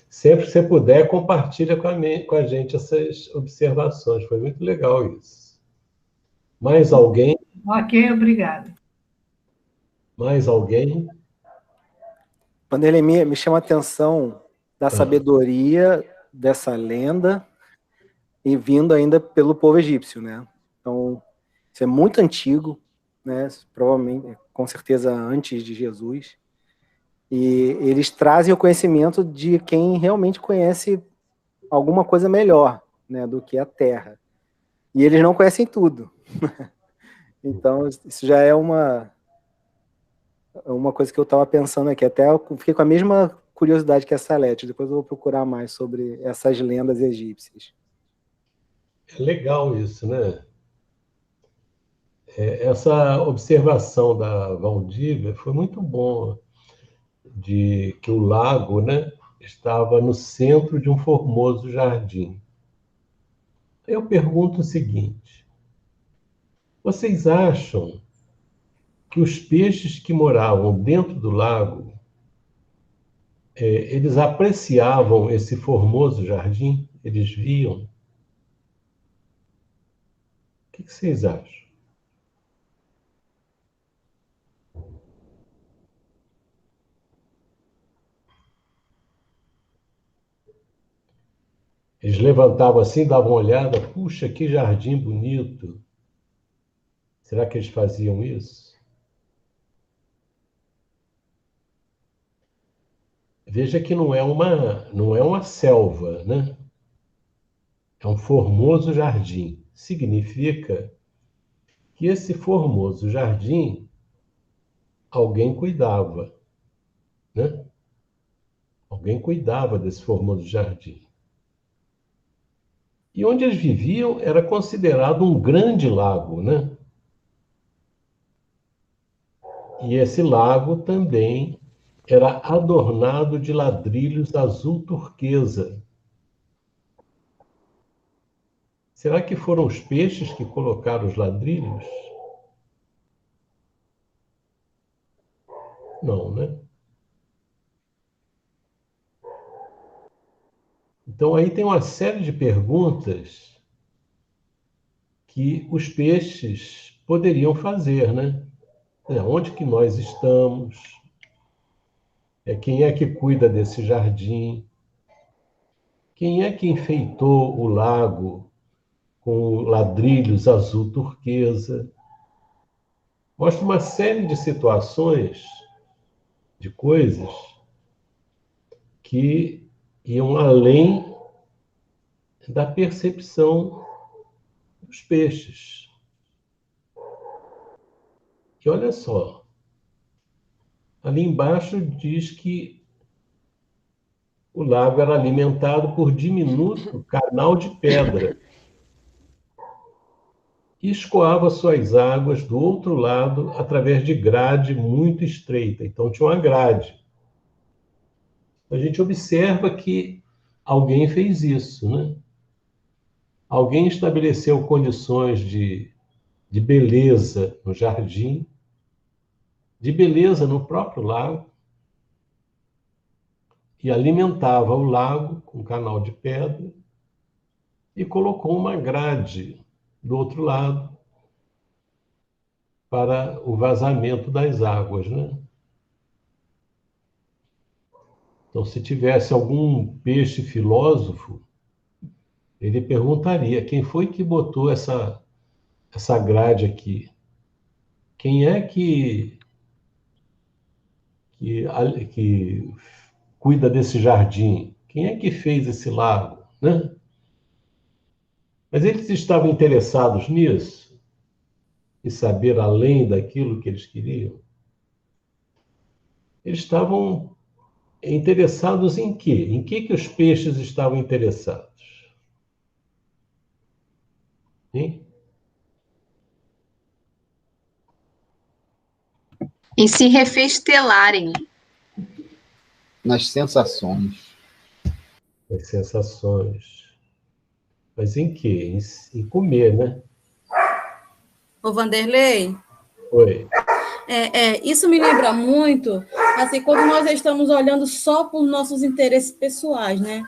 Sempre que você puder, compartilha com a gente essas observações. Foi muito legal isso. Mais alguém? Ok, obrigada. Mais alguém? Vanderlei, me chama a atenção da sabedoria dessa lenda e vindo ainda pelo povo egípcio, né? Então, isso é muito antigo, né? Provavelmente, com certeza, antes de Jesus. E eles trazem o conhecimento de quem realmente conhece alguma coisa melhor, né, do que a Terra. E eles não conhecem tudo. Então, isso já é uma coisa que eu estava pensando aqui. Até eu fiquei com a mesma curiosidade que a Salete. Depois eu vou procurar mais sobre essas lendas egípcias. É legal isso, né? Essa observação da Valdívia foi muito boa, de que o lago, né, estava no centro de um formoso jardim. Eu pergunto o seguinte: vocês acham que os peixes que moravam dentro do lago, eles apreciavam esse formoso jardim? Eles viam? O que vocês acham? Eles levantavam assim, davam uma olhada, puxa, que jardim bonito. Será que eles faziam isso? Veja que não é uma selva, né? É um formoso jardim. Significa que esse formoso jardim alguém cuidava, né? Alguém cuidava desse formoso jardim. E onde eles viviam era considerado um grande lago, né? E esse lago também era adornado de ladrilhos azul turquesa. Será que foram os peixes que colocaram os ladrilhos? Não, né? Então aí tem uma série de perguntas que os peixes poderiam fazer, né? Onde que nós estamos? Quem é que cuida desse jardim? Quem é que enfeitou o lago com ladrilhos azul turquesa? Mostra uma série de situações, de coisas que iam além da percepção dos peixes. E olha só, ali embaixo diz que o lago era alimentado por diminuto canal de pedra e escoava suas águas do outro lado através de grade muito estreita. Então tinha uma grade. A gente observa que alguém fez isso, né? Alguém estabeleceu condições de beleza no jardim, de beleza no próprio lago, e alimentava o lago com um canal de pedra e colocou uma grade do outro lado para o vazamento das águas, né? Então, se tivesse algum peixe filósofo, ele perguntaria: quem foi que botou essa grade aqui? Quem é que cuida desse jardim? Quem é que fez esse lago, né? Mas eles estavam interessados nisso? E saber além daquilo que eles queriam? Eles estavam interessados em quê? Em que os peixes estavam interessados? Hein? Em se refestelarem. Nas sensações. As sensações. Mas em quê? Em comer, né? Ô, Vanderlei? Oi. Isso me lembra muito, assim, quando nós estamos olhando só por nossos interesses pessoais, né?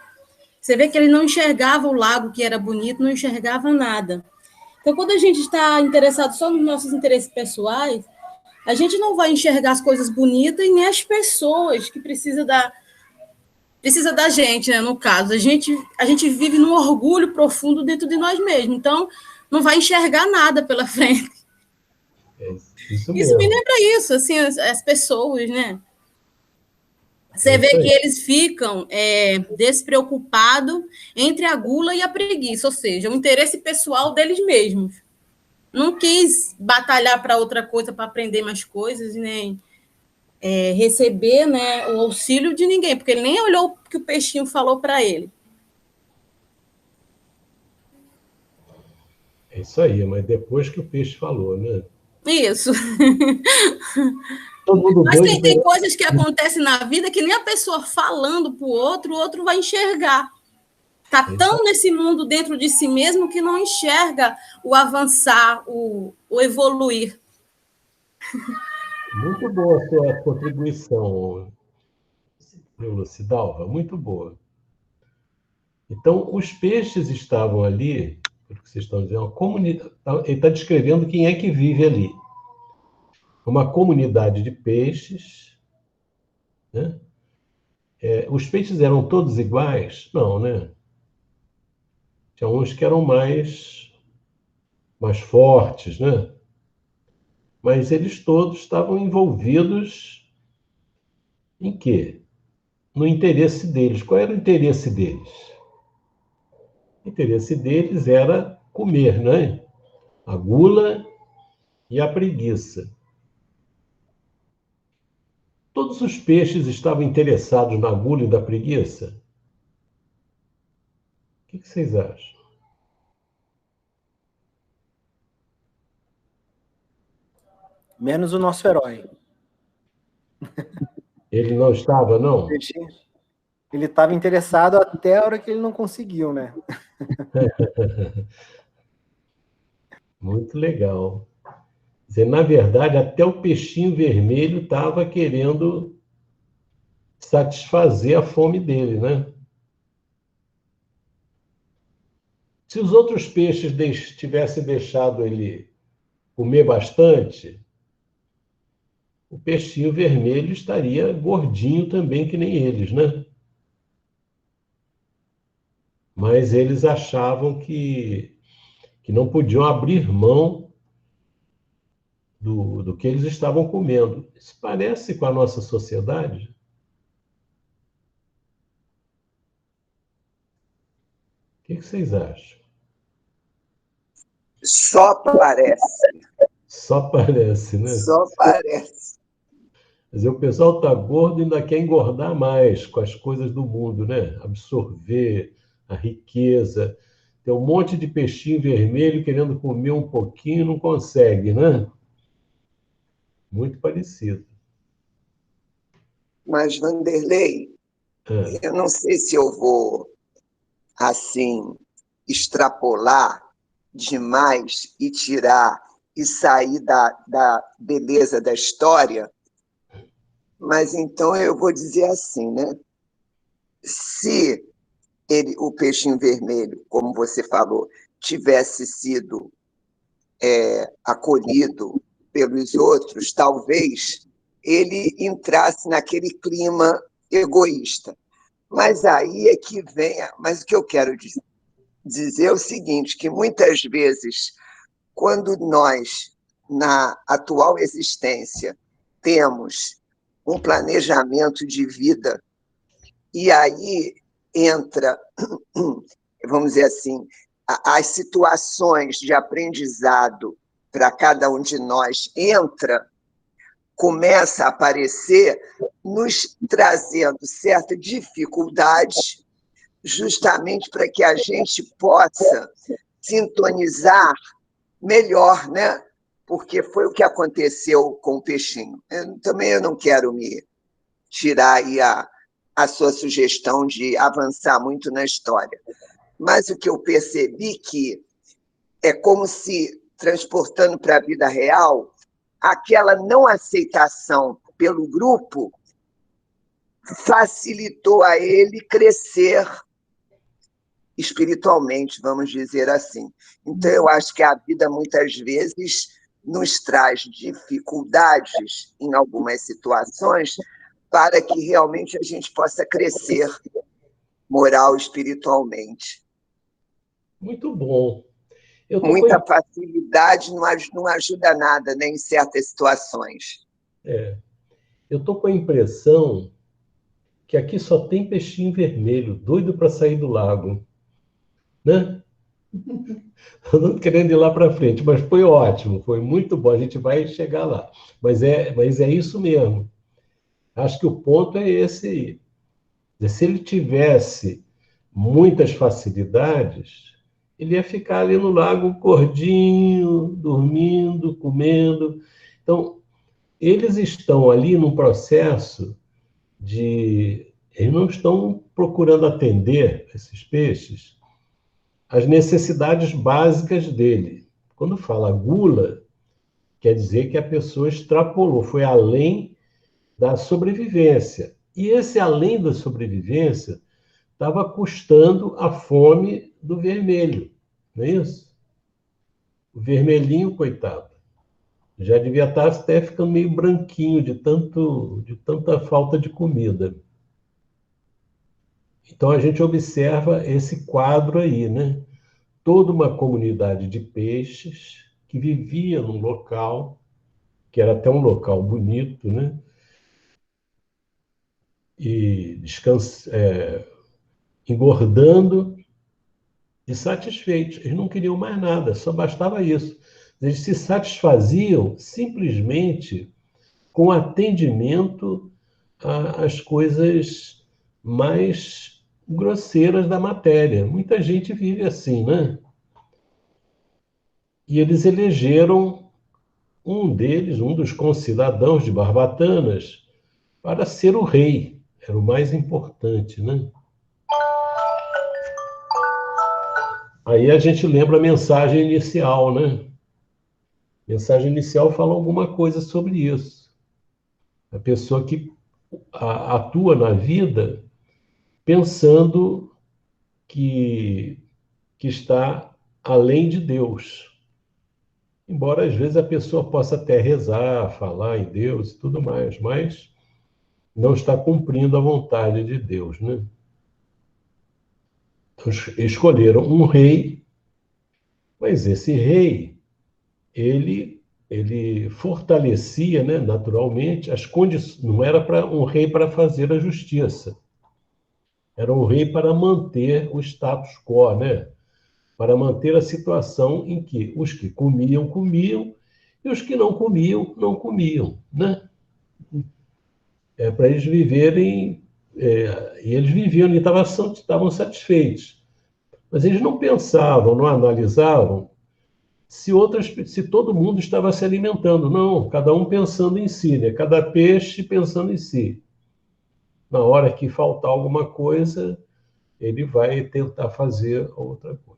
Você vê que ele não enxergava o lago, que era bonito, não enxergava nada. Então, quando a gente está interessado só nos nossos interesses pessoais, a gente não vai enxergar as coisas bonitas e nem as pessoas que precisam da gente, né? No caso, a gente vive num orgulho profundo dentro de nós mesmos, então não vai enxergar nada pela frente. Isso me lembra isso, assim, as pessoas, né? Você vê que eles ficam despreocupados entre a gula e a preguiça, ou seja, o interesse pessoal deles mesmos. Não quis batalhar para outra coisa, para aprender mais coisas, nem receber, né, o auxílio de ninguém, porque ele nem olhou o que o peixinho falou para ele. É isso aí, mas depois que o peixe falou, né? Isso. Mas tem coisas que acontecem na vida que nem a pessoa falando para o outro vai enxergar. Está tão nesse mundo dentro de si mesmo que não enxerga o avançar, o evoluir. Muito boa a sua contribuição, Lucidalva, muito boa. Então, os peixes estavam ali, pelo que vocês estão dizendo, uma comunidade, ele está descrevendo quem é que vive ali. Uma comunidade de peixes, né? Os peixes eram todos iguais? Não, né? Tinha uns que eram mais fortes, né? Mas eles todos estavam envolvidos em quê? No interesse deles. Qual era o interesse deles? O interesse deles era comer, né? A gula e a preguiça. Todos os peixes estavam interessados na gula e da preguiça? O que vocês acham? Menos o nosso herói. Ele não estava, não? Ele estava interessado até a hora que ele não conseguiu, né? Muito legal. Quer dizer, na verdade, até o peixinho vermelho estava querendo satisfazer a fome dele, né? Se os outros peixes tivessem deixado ele comer bastante, o peixinho vermelho estaria gordinho também, que nem eles, né? Mas eles achavam que não podiam abrir mão do que eles estavam comendo. Isso parece com a nossa sociedade? O que vocês acham? Só parece. Só parece, né? Só parece. Quer dizer, o pessoal está gordo e ainda quer engordar mais com as coisas do mundo, né? Absorver a riqueza. Tem um monte de peixinho vermelho querendo comer um pouquinho e não consegue, né? Muito parecido. Mas, Vanderlei, eu não sei se eu vou, assim, extrapolar demais e tirar e sair da beleza da história, mas então eu vou dizer assim, né? Se o peixinho vermelho, como você falou, tivesse sido acolhido pelos outros, talvez ele entrasse naquele clima egoísta. Mas aí é que vem... Mas o que eu quero dizer é o seguinte, que muitas vezes, quando nós, na atual existência, temos um planejamento de vida, e aí entra, vamos dizer assim, as situações de aprendizado para cada um de nós começa a aparecer, nos trazendo certa dificuldade, justamente para que a gente possa sintonizar melhor, né? Porque foi o que aconteceu com o peixinho. Também eu não quero me tirar aí a sua sugestão de avançar muito na história. Mas o que eu percebi que é como se, transportando para a vida real, aquela não aceitação pelo grupo facilitou a ele crescer espiritualmente, vamos dizer assim. Então, eu acho que a vida, muitas vezes, nos traz dificuldades em algumas situações para que realmente a gente possa crescer moral e espiritualmente. Muito bom. Muita facilidade não ajuda nada, né, em certas situações. Eu estou com a impressão que aqui só tem peixinho vermelho, doido para sair do lago. Né? Estou não querendo ir lá para frente, mas foi ótimo, foi muito bom, a gente vai chegar lá. Mas é isso mesmo. Acho que o ponto é esse aí. Se ele tivesse muitas facilidades, ele ia ficar ali no lago gordinho, dormindo, comendo. Então, eles estão ali num processo eles não estão procurando atender, esses peixes, as necessidades básicas dele. Quando fala gula, quer dizer que a pessoa extrapolou, foi além da sobrevivência. E esse além da sobrevivência estava custando a fome do vermelho, não é isso? O vermelhinho, coitado, já devia estar até ficando meio branquinho de tanta falta de comida. Então a gente observa esse quadro aí, né? Toda uma comunidade de peixes que vivia num local, que era até um local bonito, né? E engordando e satisfeitos. Eles não queriam mais nada, só bastava isso. Eles se satisfaziam simplesmente com o atendimento as coisas mais grosseiras da matéria. Muita gente vive assim, né? E eles elegeram um deles, um dos concidadãos de Barbatanas, para ser o rei. Era o mais importante, né? Aí a gente lembra a mensagem inicial, né? A mensagem inicial fala alguma coisa sobre isso. A pessoa que atua na vida pensando que está além de Deus. Embora às vezes a pessoa possa até rezar, falar em Deus e tudo mais, mas não está cumprindo a vontade de Deus, né? Então, escolheram um rei, mas esse rei, ele fortalecia, né, naturalmente, as condições. Não era para um rei para fazer a justiça. Era um rei para manter o status quo, né? Para manter a situação em que os que comiam, comiam, e os que não comiam, não comiam, né? Para eles viverem, e eles viviam e estavam satisfeitos. Mas eles não pensavam, não analisavam se todo mundo estava se alimentando. Não, cada um pensando em si, né? Cada peixe pensando em si. Na hora que faltar alguma coisa, ele vai tentar fazer outra coisa.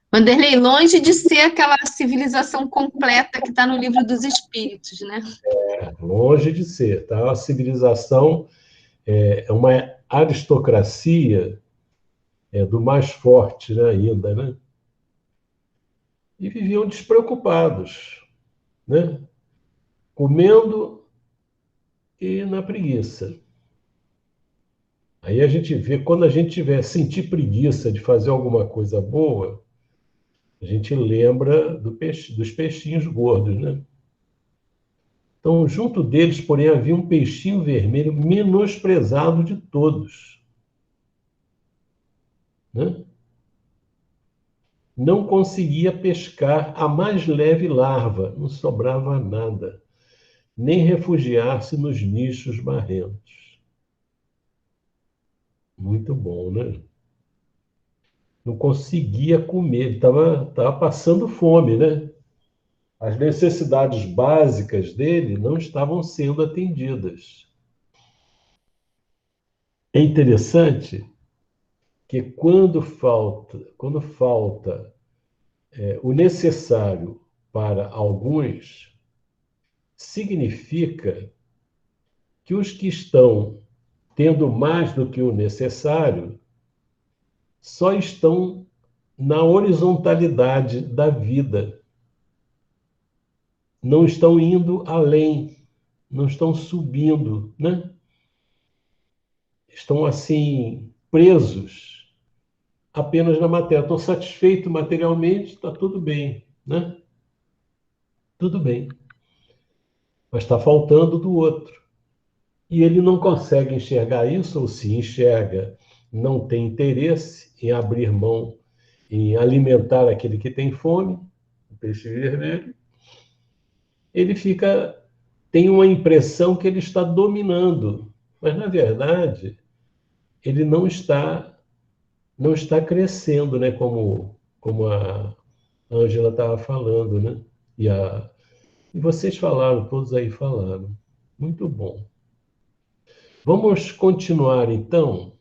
Vanderlei, longe de ser aquela civilização completa que está no Livro dos Espíritos, né? Longe de ser, tá? A civilização é uma aristocracia do mais forte, né, ainda, né? E viviam despreocupados, né? Comendo e na preguiça. Aí a gente vê, quando a gente sentir preguiça de fazer alguma coisa boa, a gente lembra dos peixinhos gordos, né? Então, junto deles, porém, havia um peixinho vermelho menosprezado de todos, né? Não conseguia pescar a mais leve larva, não sobrava nada, nem refugiar-se nos nichos barrentos. Muito bom, né? Não conseguia comer, ele estava passando fome, né? As necessidades básicas dele não estavam sendo atendidas. É interessante que quando falta o necessário para alguns, significa que os que estão tendo mais do que o necessário só estão na horizontalidade da vida. Não estão indo além, não estão subindo, né? Estão, assim, presos apenas na matéria. Estão satisfeitos materialmente, está tudo bem, né? Tudo bem. Mas está faltando do outro. E ele não consegue enxergar isso, ou se enxerga, não tem interesse em abrir mão, em alimentar aquele que tem fome, o peixe vermelho. Ele tem uma impressão que ele está dominando, mas, na verdade, ele não está crescendo, né? Como a Ângela estava falando, né? E vocês falaram, todos aí falaram. Muito bom. Vamos continuar, então.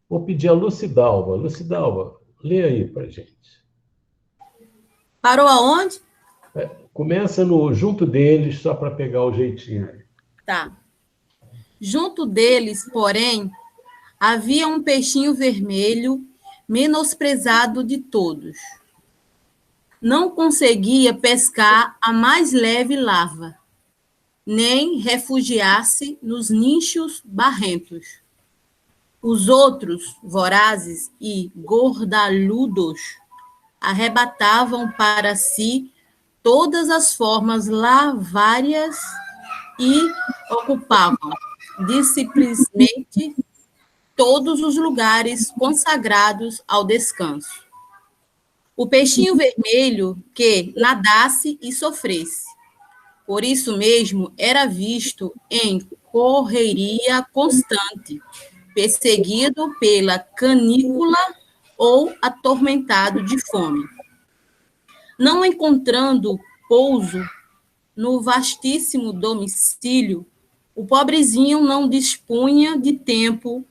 Vou pedir a Lucidalva. Lucidalva, lê aí para a gente. Parou aonde? Começa junto deles, só para pegar o jeitinho. Tá. Junto deles, porém, havia um peixinho vermelho, menosprezado de todos. Não conseguia pescar a mais leve larva, nem refugiar-se nos nichos barrentos. Os outros, vorazes e gordaludos, arrebatavam para si todas as formas lávárias e ocupavam simplesmente todos os lugares consagrados ao descanso. O peixinho vermelho que nadasse e sofresse. Por isso mesmo era visto em correria constante, perseguido pela canícula ou atormentado de fome. Não encontrando pouso no vastíssimo domicílio, o pobrezinho não dispunha de tempo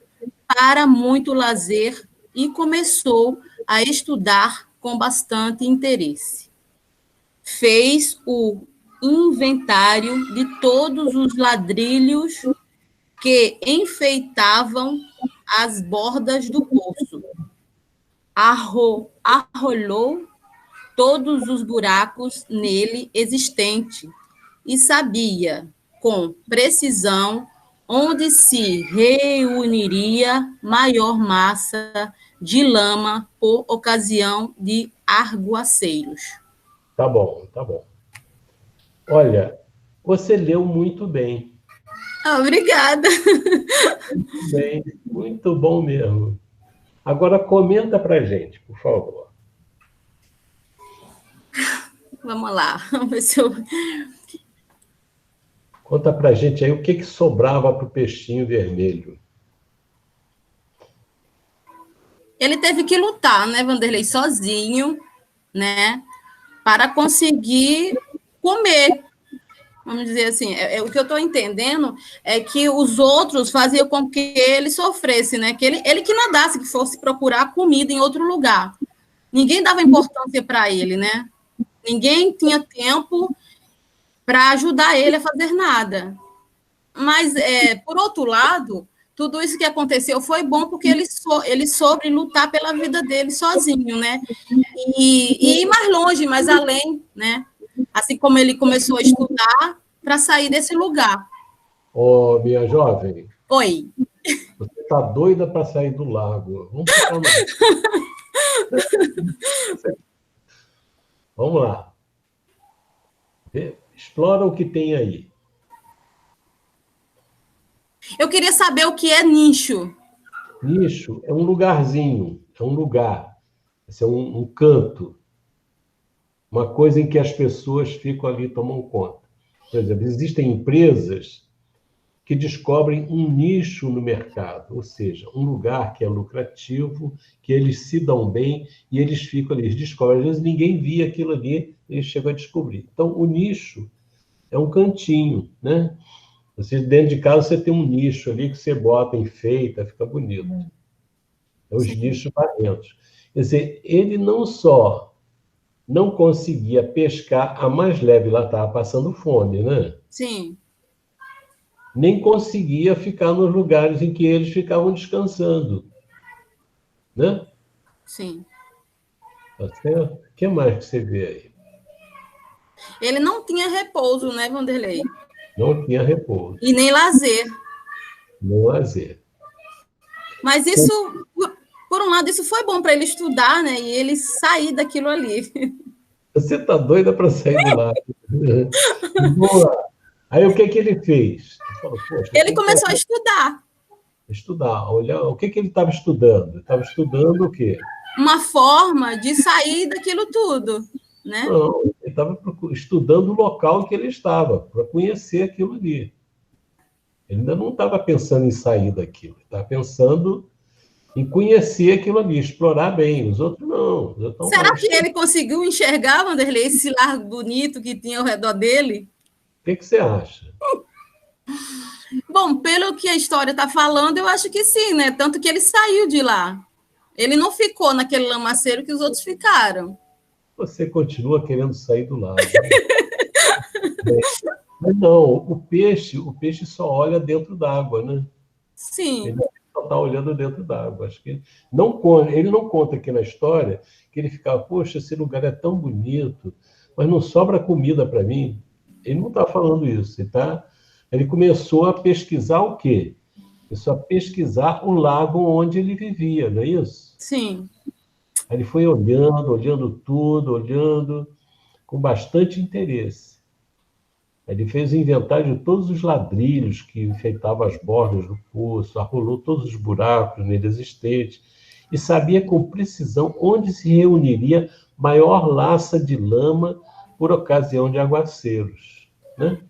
para muito lazer e começou a estudar com bastante interesse. Fez o inventário de todos os ladrilhos que enfeitavam as bordas do poço. Arrolou todos os buracos nele existentes e sabia, com precisão, onde se reuniria maior massa de lama por ocasião de aguaceiros. Tá bom, tá bom. Olha, você leu muito bem. Obrigada. Muito bem, muito bom mesmo. Agora, comenta pra gente, por favor. Vamos lá, vamos ver se eu... Conta pra gente aí o que sobrava pro peixinho vermelho. Ele teve que lutar, né, Vanderlei, sozinho, né, para conseguir comer. Vamos dizer assim, o que eu estou entendendo é que os outros faziam com que ele sofresse, né, que ele que nadasse, que fosse procurar comida em outro lugar. Ninguém dava importância para ele, né? Ninguém tinha tempo para ajudar ele a fazer nada. Mas, por outro lado, tudo isso que aconteceu foi bom porque ele soube lutar pela vida dele sozinho, né? E ir mais longe, mais além, né? Assim como ele começou a estudar para sair desse lugar. Ô, minha jovem. Oi. Você está doida para sair do lago. Vamos ficar no... Vamos lá. Explora o que tem aí. Eu queria saber o que é nicho. Nicho é um lugarzinho, é um lugar. Esse é um canto. Uma coisa em que as pessoas ficam ali e tomam conta. Por exemplo, existem empresas que descobrem um nicho no mercado, ou seja, um lugar que é lucrativo, que eles se dão bem e eles ficam ali, eles descobrem. Às vezes ninguém via aquilo ali, eles chegam a descobrir. Então, o nicho é um cantinho, né? Você, dentro de casa, você tem um nicho ali que você bota, enfeita, fica bonito. É os nichos barrentos. Quer dizer, ele não só não conseguia pescar, a mais leve lá estava passando fome, né? Sim. Nem conseguia ficar nos lugares em que eles ficavam descansando, né? Sim. Tá certo? O que mais que você vê aí? Ele não tinha repouso, né, Vanderlei? Não tinha repouso. E nem lazer. Nem lazer. Mas isso, por um lado, isso foi bom para ele estudar, né? E ele sair daquilo ali. Você está doida para sair do lago. Boa. Aí o que ele fez? Ele começou a estudar. Estudar. Olha, o que ele estava estudando? Estava estudando o quê? Uma forma de sair daquilo tudo, né? Não, ele estava estudando o local em que ele estava, para conhecer aquilo ali. Ele ainda não estava pensando em sair daquilo, ele estava pensando em conhecer aquilo ali, explorar bem. Os outros não. Será que ele conseguiu enxergar, Vanderlei, esse lago bonito que tinha ao redor dele? O que você acha? Bom, pelo que a história está falando, eu acho que sim, né? Tanto que ele saiu de lá. Ele não ficou naquele lamaceiro que os outros ficaram. Você continua querendo sair do lago. Mas não, o peixe só olha dentro d'água, né? Sim. Ele só está olhando dentro d'água. Acho que ele não conta aqui na história que ele ficava, poxa, esse lugar é tão bonito, mas não sobra comida para mim. Ele não está falando isso. Ele começou a pesquisar o quê? Começou a pesquisar o lago onde ele vivia, não é isso? Sim. Aí ele foi olhando tudo, olhando com bastante interesse. Ele fez o inventário de todos os ladrilhos que enfeitavam as bordas do poço, arrolou todos os buracos nele existentes e sabia com precisão onde se reuniria maior laça de lama por ocasião de aguaceiros, né?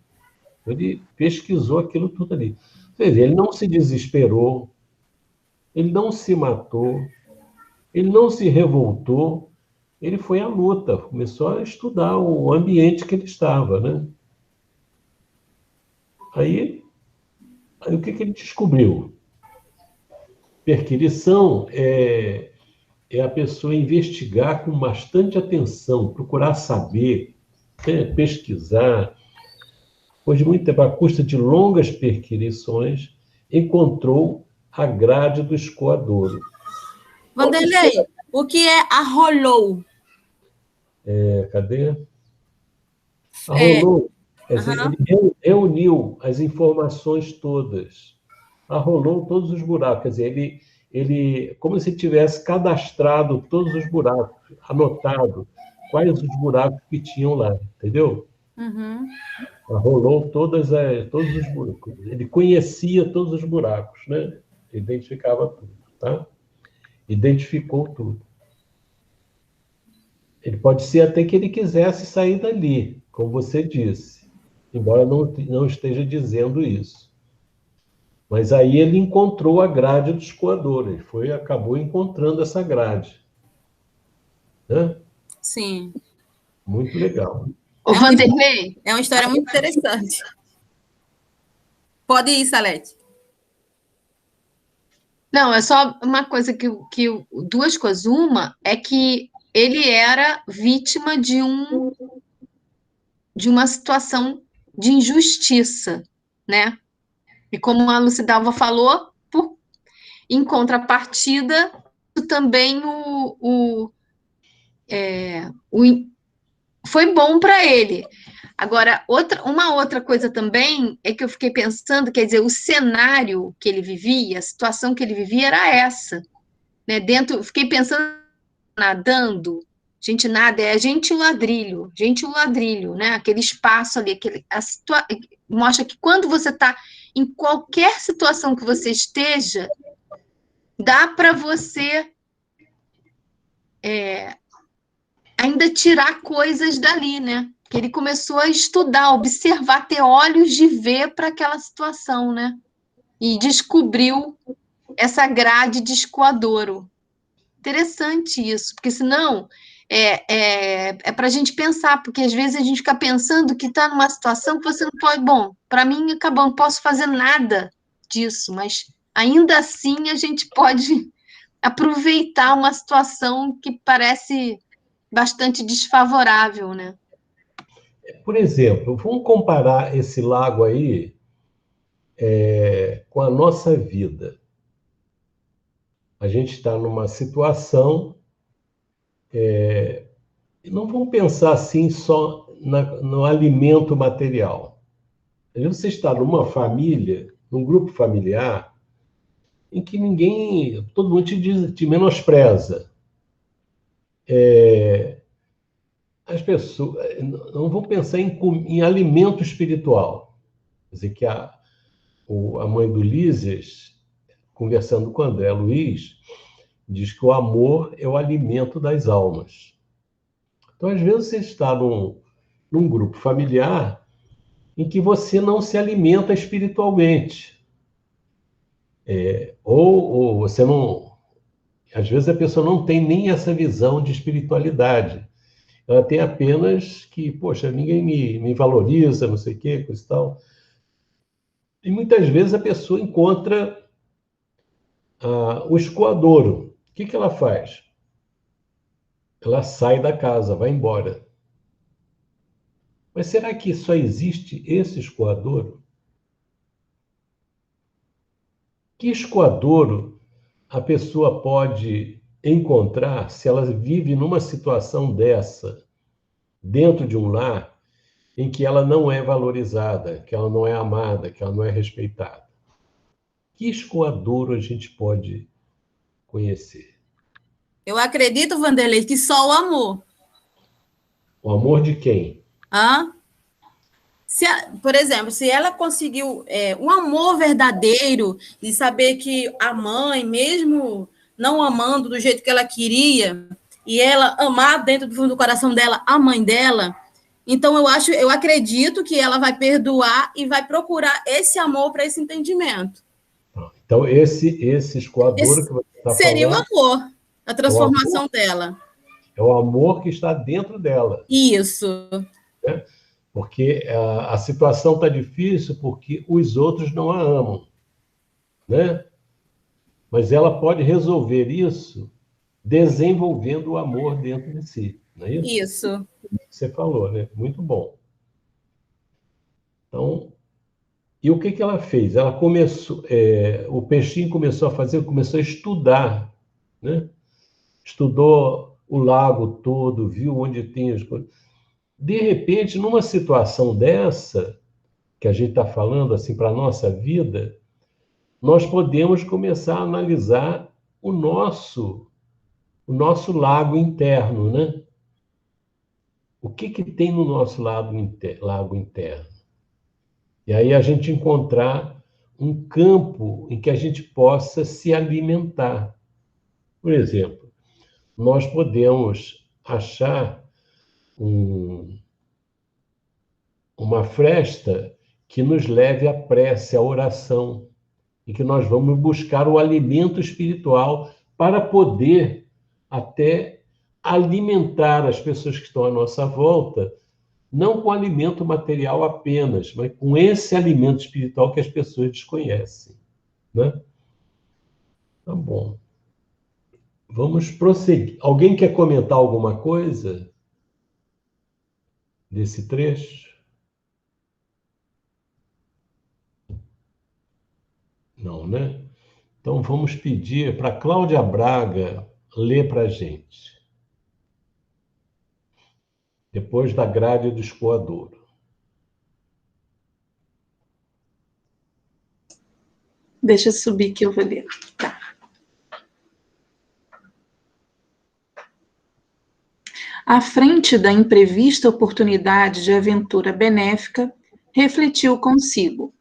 Ele pesquisou aquilo tudo ali. Quer dizer, ele não se desesperou, ele não se matou, ele não se revoltou, ele foi à luta, começou a estudar o ambiente que ele estava, né? Aí o que ele descobriu? Perquisição é a pessoa investigar com bastante atenção, procurar saber, pesquisar. Depois de muito tempo, à custa de longas perquisições, encontrou a grade do escoadouro. Vanderlei, o que é arrolou? Cadê? Arrolou. Quer dizer, ele reuniu as informações todas. Arrolou todos os buracos. Quer dizer, ele como se tivesse cadastrado todos os buracos, anotado quais os buracos que tinham lá, entendeu? Uhum. Arrolou todos os buracos. Ele conhecia todos os buracos, né? Identificava tudo, tá? Identificou tudo. Ele pode ser até que ele quisesse sair dali, como você disse, embora não esteja dizendo isso. Mas aí ele encontrou a grade do escoador, ele acabou encontrando essa grade. Né? Sim. Muito legal. Ô, Vanderlei? É uma história muito interessante. Pode ir, Salete. Não, é só uma coisa duas coisas. Uma é que ele era vítima de uma situação de injustiça, né? E como a Lucidalva falou, em contrapartida, também foi bom para ele. Agora, uma outra coisa também é que eu fiquei pensando, quer dizer, o cenário que ele vivia, a situação que ele vivia era essa, né? Fiquei pensando, nadando, gente nada, é gente o ladrilho, né? Aquele espaço ali, mostra que quando você está em qualquer situação que você esteja, dá para você ainda tirar coisas dali, né? Que ele começou a estudar, observar, ter olhos de ver para aquela situação, né? E descobriu essa grade de escoadouro. Interessante isso, porque senão é para a gente pensar, porque às vezes a gente fica pensando que está numa situação que você não pode. Bom, para mim acabou, não posso fazer nada disso, mas ainda assim a gente pode aproveitar uma situação que parece bastante desfavorável, né? Por exemplo, vamos comparar esse lago aí com a nossa vida. A gente está numa situação, não vamos pensar assim só no alimento material. Você está numa família, num grupo familiar, em que todo mundo te menospreza. As pessoas não vão pensar em alimento espiritual. Quer dizer, que a mãe do Lísias, conversando com o André Luiz, diz que o amor é o alimento das almas. Então, às vezes, você está num grupo familiar em que você não se alimenta espiritualmente. Ou você não... Às vezes, a pessoa não tem nem essa visão de espiritualidade. Ela tem apenas que, poxa, ninguém me valoriza, não sei o quê, coisa e tal. E muitas vezes a pessoa encontra o escoadouro. O que ela faz? Ela sai da casa, vai embora. Mas será que só existe esse escoadouro? Que escoadouro a pessoa pode encontrar se ela vive numa situação dessa, dentro de um lar, em que ela não é valorizada, que ela não é amada, que ela não é respeitada? Que escoadouro a gente pode conhecer? Eu acredito, Vanderlei, que só o amor. O amor de quem? Por exemplo, se ela conseguiu um amor verdadeiro de saber que a mãe, mesmo não amando do jeito que ela queria, e ela amar dentro do fundo do coração dela a mãe dela, Então, eu acredito que ela vai perdoar e vai procurar esse amor para esse entendimento. Então, esse escoador que você está falando... Seria o amor, a transformação dela. É o amor que está dentro dela. Isso. Né? Porque a situação está difícil porque os outros não a amam. Né? Mas ela pode resolver isso desenvolvendo o amor dentro de si. Não é isso? Isso. Você falou, né? Muito bom. Então, e o que ela fez? Ela começou, o peixinho começou a estudar, né? Estudou o lago todo, viu onde tem as coisas. De repente, numa situação dessa, que a gente está falando assim para a nossa vida, nós podemos começar a analisar o nosso lago interno, né? O que tem no nosso lago interno? E aí a gente encontrar um campo em que a gente possa se alimentar. Por exemplo, nós podemos achar uma fresta que nos leve à prece, à oração, e que nós vamos buscar o alimento espiritual para poder até alimentar as pessoas que estão à nossa volta, não com alimento material apenas, mas com esse alimento espiritual que as pessoas desconhecem. Né? Tá bom. Vamos prosseguir. Alguém quer comentar alguma coisa desse trecho? Não, né? Então vamos pedir para Cláudia Braga ler para a gente. Depois da grade do escoadouro. Deixa eu subir que eu vou ler. Tá. À frente da imprevista oportunidade de aventura benéfica, refletiu consigo.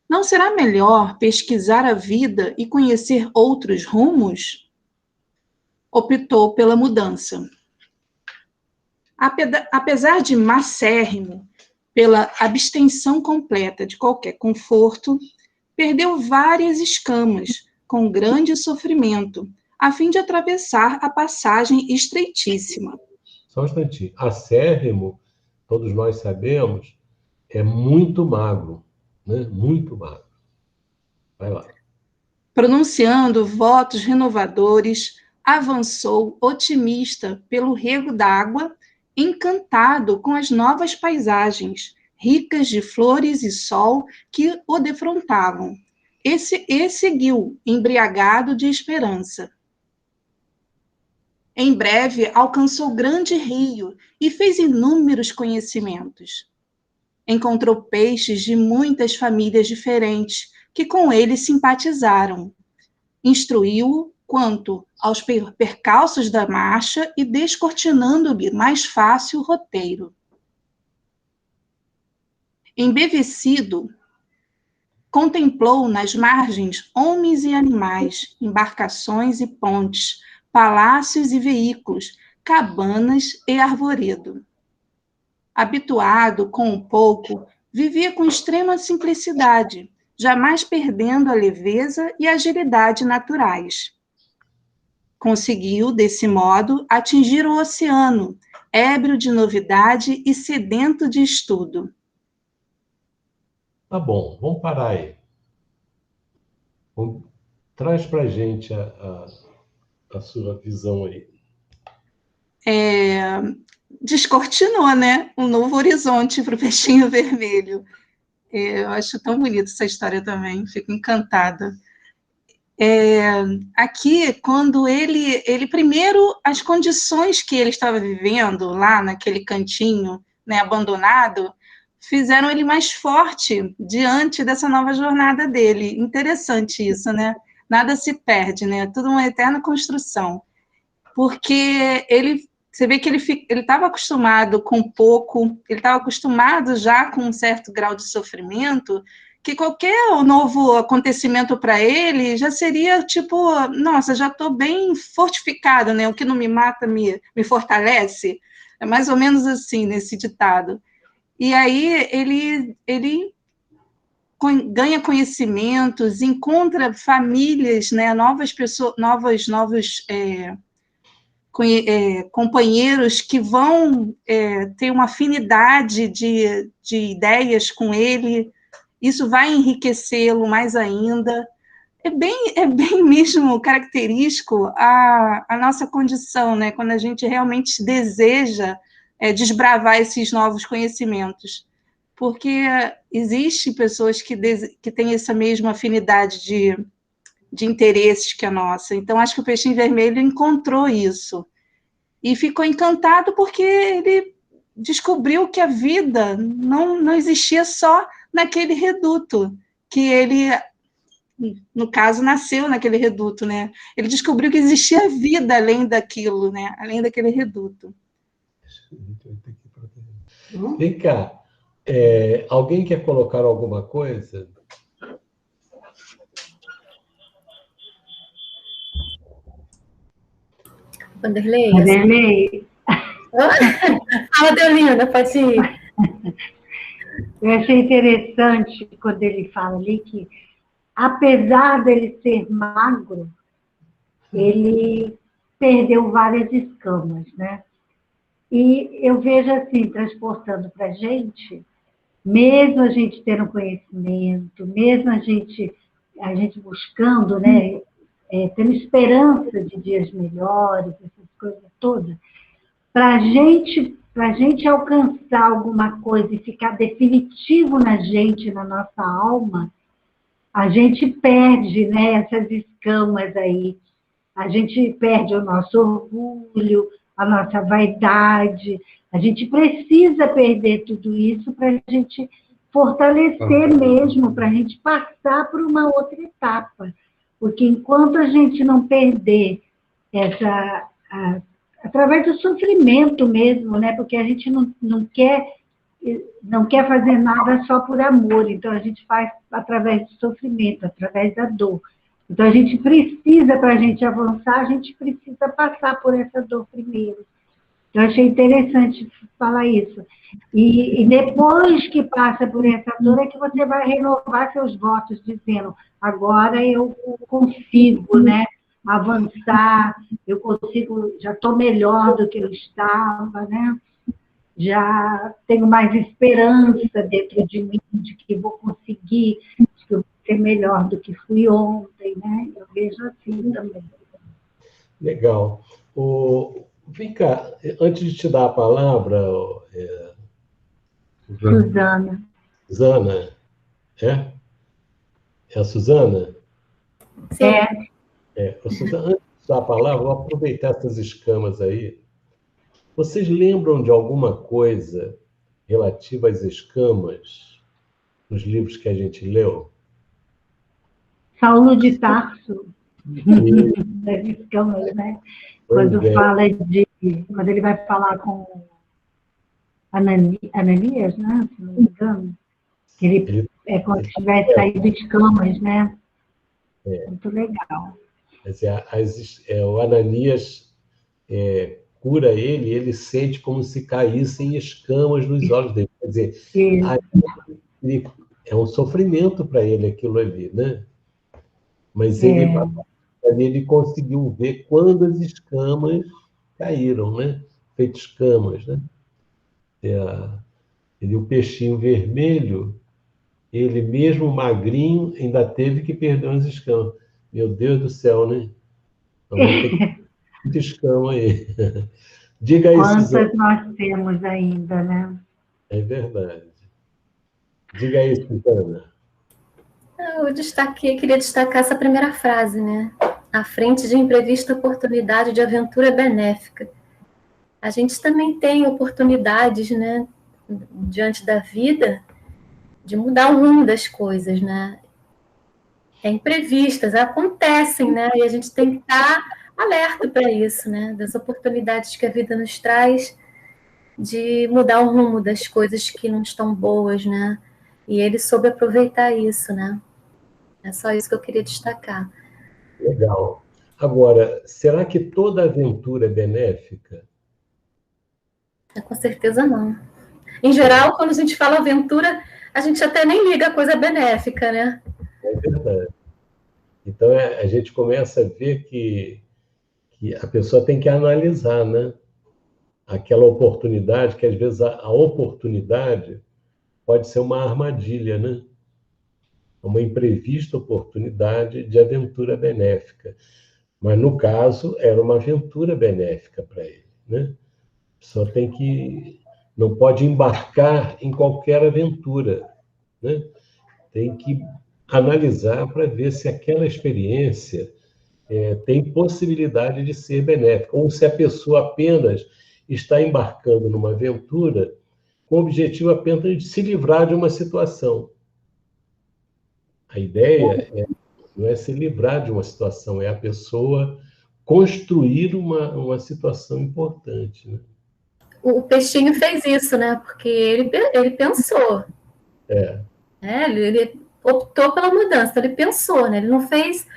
Não será melhor pesquisar a vida e conhecer outros rumos? Optou pela mudança. Apesar de macérrimo pela abstenção completa de qualquer conforto, perdeu várias escamas com grande sofrimento, a fim de atravessar a passagem estreitíssima. Só um instantinho. Acérrimo, todos nós sabemos, é muito magro, né? Muito magro. Vai lá. Pronunciando votos renovadores, avançou otimista pelo rego d'água, encantado com as novas paisagens, ricas de flores e sol que o defrontavam. E seguiu, embriagado de esperança. Em breve, alcançou grande rio e fez inúmeros conhecimentos. Encontrou peixes de muitas famílias diferentes, que com ele simpatizaram. Instruiu-o quanto aos percalços da marcha e descortinando-lhe mais fácil o roteiro. Embevecido, contemplou nas margens homens e animais, embarcações e pontes, palácios e veículos, cabanas e arvoredo. Habituado com o pouco, vivia com extrema simplicidade, jamais perdendo a leveza e agilidade naturais. Conseguiu, desse modo, atingir o oceano, ébrio de novidade e sedento de estudo. Tá bom, vamos parar aí. Traz para a gente a sua visão aí. Descortinou, né? Um novo horizonte para o peixinho vermelho. Eu acho tão bonita essa história também, fico encantada. Aqui, quando ele primeiro, as condições que ele estava vivendo lá naquele cantinho, né, abandonado, fizeram ele mais forte diante dessa nova jornada dele. Interessante isso, né? Nada se perde, né? Tudo uma eterna construção. Porque você vê que ele estava acostumado com pouco, ele estava acostumado já com um certo grau de sofrimento, que qualquer novo acontecimento para ele já seria tipo, nossa, já estou bem fortificado, né? O que não me mata me fortalece. É mais ou menos assim, nesse ditado. E aí ele ganha conhecimentos, encontra famílias, né, novas pessoas, novos companheiros que vão ter uma afinidade de ideias com ele. Isso vai enriquecê-lo mais ainda. É bem mesmo característico a nossa condição, né, quando a gente realmente deseja desbravar esses novos conhecimentos. Porque existem pessoas que têm essa mesma afinidade de interesses que a nossa. Então, acho que o Peixinho Vermelho encontrou isso. E ficou encantado porque ele descobriu que a vida não existia só naquele reduto, que ele, no caso, nasceu naquele reduto, né? Ele descobriu que existia vida além daquilo, né? Além daquele reduto. Vem cá. Alguém quer colocar alguma coisa? Vanderlei? Vanderlei. Fala, Deolina, pode ir. Eu achei interessante quando ele fala ali que, apesar dele ser magro, ele perdeu várias escamas, né? E eu vejo assim, transportando para a gente, mesmo a gente tendo conhecimento, mesmo a gente buscando, né, tendo esperança de dias melhores, essas coisas todas, para a gente alcançar alguma coisa e ficar definitivo na gente, na nossa alma, a gente perde, né, essas escamas aí. A gente perde o nosso orgulho, a nossa vaidade. A gente precisa perder tudo isso para a gente fortalecer mesmo, para a gente passar por uma outra etapa. Porque enquanto a gente não perder através do sofrimento mesmo, né? Porque a gente não quer fazer nada só por amor, então a gente faz através do sofrimento, através da dor. Então a gente precisa, para a gente avançar, a gente precisa passar por essa dor primeiro. Eu achei interessante falar isso. E depois que passa por essa dor é que você vai renovar seus votos, dizendo, agora eu consigo, né, avançar, eu consigo, já estou melhor do que eu estava, né? Já tenho mais esperança dentro de mim, de que vou conseguir, de que eu vou ser melhor do que fui ontem, né? Eu vejo assim também. Legal. Vem cá, antes de te dar a palavra, Suzana. Suzana, é? É a Suzana? Sim. Suzana, antes de dar a palavra, vou aproveitar essas escamas aí. Vocês lembram de alguma coisa relativa às escamas nos livros que a gente leu? Saulo de Tarso, das escamas, né? Quando ele vai falar com Ananias, né? Se não me engano, que ele é como se tivesse saído de escamas, né? Muito legal. O Ananias cura ele sente como se caíssem escamas nos olhos dele. Quer dizer, é um sofrimento para ele aquilo ali, né? Mas ele conseguiu ver quando as escamas caíram, né? Feito escamas, né? O Peixinho Vermelho, ele mesmo magrinho, ainda teve que perder umas escamas. Meu Deus do céu, né? Vamos ter que ter muita escama aí. Diga aí, quantas Suzana. nós temos ainda, né? É verdade. Diga aí, Suzana. Eu queria destacar essa primeira frase, né? À frente de imprevista oportunidade de aventura benéfica. A gente também tem oportunidades, né, diante da vida, de mudar o rumo das coisas, né? Imprevistas, acontecem, né? E a gente tem que estar alerta para isso, né? Das oportunidades que a vida nos traz de mudar o rumo das coisas que não estão boas, né? E ele soube aproveitar isso, né? É só isso que eu queria destacar. Legal. Agora, será que toda aventura é benéfica? Com certeza não. Em geral, quando a gente fala aventura, a gente até nem liga a coisa benéfica, né? É verdade. Então, a gente começa a ver que a pessoa tem que analisar, né? Aquela oportunidade, que às vezes a oportunidade pode ser uma armadilha, né? Uma imprevista oportunidade de aventura benéfica. Mas, no caso, era uma aventura benéfica para ele, né? A pessoa não pode embarcar em qualquer aventura, né? Tem que analisar para ver se aquela experiência tem possibilidade de ser benéfica, ou se a pessoa apenas está embarcando numa aventura com o objetivo apenas de se livrar de uma situação. A ideia não é se livrar de uma situação, é a pessoa construir uma situação importante, né? O peixinho fez isso, né? Porque ele pensou. Ele optou pela mudança, ele pensou, né? Ele não fez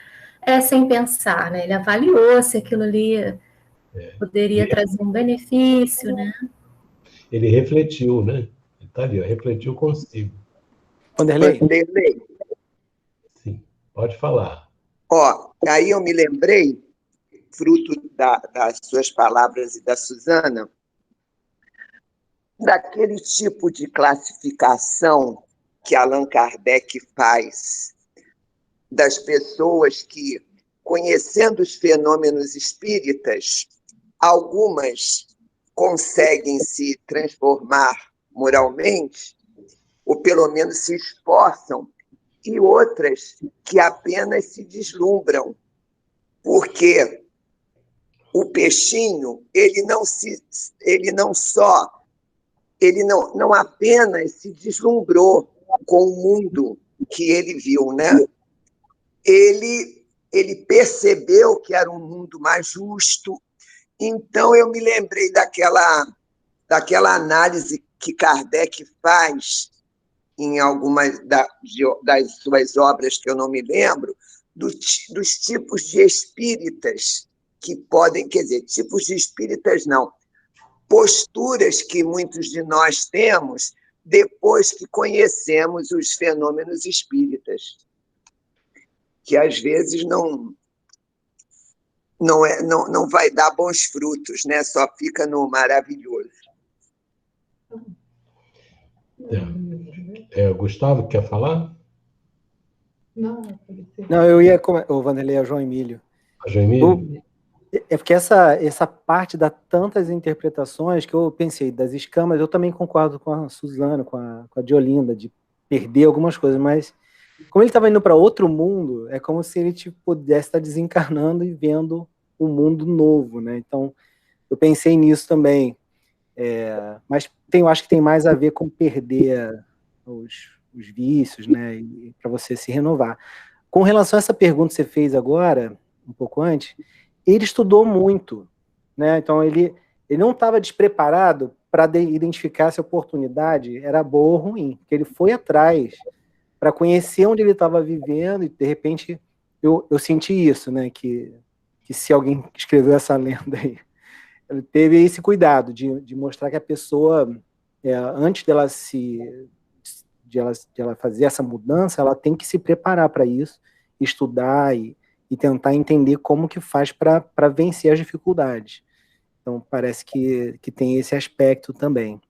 sem pensar, né? Ele avaliou se aquilo ali poderia trazer um benefício, né? Ele refletiu, né? Ele está ali, refletiu consigo. Vanderlei. Sim, pode falar. Aí eu me lembrei, fruto das suas palavras e da Suzana, daquele tipo de classificação que Allan Kardec faz das pessoas que, conhecendo os fenômenos espíritas, algumas conseguem se transformar moralmente, ou pelo menos se esforçam, e outras que apenas se deslumbram, porque o peixinho, ele não apenas se deslumbrou com o mundo que ele viu, né? Ele percebeu que era um mundo mais justo. Então, eu me lembrei daquela análise que Kardec faz em algumas das suas obras, que eu não me lembro, dos tipos de espíritas que podem, quer dizer, tipos de espíritas não, posturas que muitos de nós temos depois que conhecemos os fenômenos espíritas, que às vezes não vai dar bons frutos, né? Só fica no maravilhoso. Gustavo, quer falar? Não, eu ia... O Vanderlei, é o João Emílio. João Emílio? É porque essa parte dá tantas interpretações que eu pensei, das escamas, eu também concordo com a Suzana, com a Diolinda, de perder algumas coisas, mas como ele estava indo para outro mundo, é como se ele pudesse estar desencarnando e vendo um mundo novo, né? Então, eu pensei nisso também. Mas eu acho que tem mais a ver com perder os vícios, né? Para você se renovar. Com relação a essa pergunta que você fez agora, um pouco antes, ele estudou muito, né? Então, ele não estava despreparado para identificar se a oportunidade era boa ou ruim, porque ele foi atrás para conhecer onde ele estava vivendo, e de repente eu senti isso, né? Que se alguém escreveu essa lenda aí, ele teve esse cuidado de mostrar que a pessoa, antes dela ela fazer essa mudança, ela tem que se preparar para isso, estudar e tentar entender como que faz para vencer as dificuldades. Então, parece que tem esse aspecto também.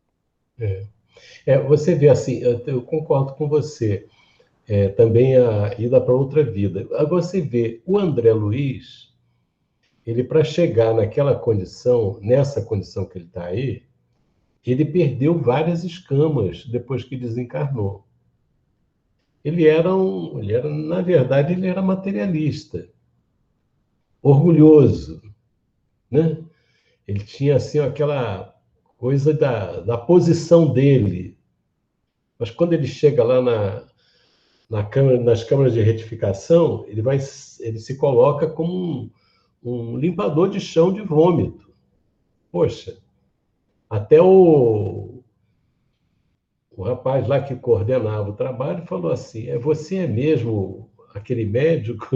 Você vê assim, eu concordo com você, também a ida para outra vida. Agora você vê, o André Luiz, ele, para chegar naquela condição, nessa condição que ele está aí, ele perdeu várias escamas depois que desencarnou. Na verdade, ele era materialista, orgulhoso, né? Ele tinha assim aquela coisa da posição dele. Mas quando ele chega lá nas câmaras de retificação, ele se coloca como um limpador de chão de vômito. Poxa, até o rapaz lá que coordenava o trabalho falou assim, você é mesmo aquele médico?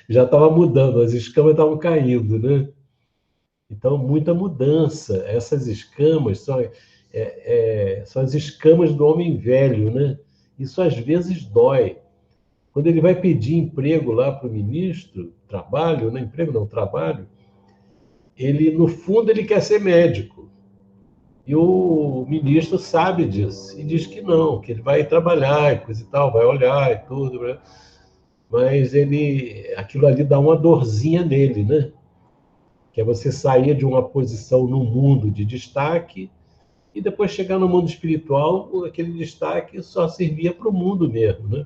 Já estava mudando, as escamas estavam caindo, né? Então, muita mudança. Essas escamas são as escamas do homem velho, né? Isso às vezes dói. Quando ele vai pedir emprego lá para o ministro, trabalho, né? Emprego não, trabalho, ele, no fundo, ele quer ser médico. E o ministro sabe disso e diz que não, que ele vai trabalhar e coisa e tal, vai olhar e tudo, né? Mas aquilo ali dá uma dorzinha nele, né? Que é você sair de uma posição no mundo de destaque e depois chegar no mundo espiritual, aquele destaque só servia para o mundo mesmo, né?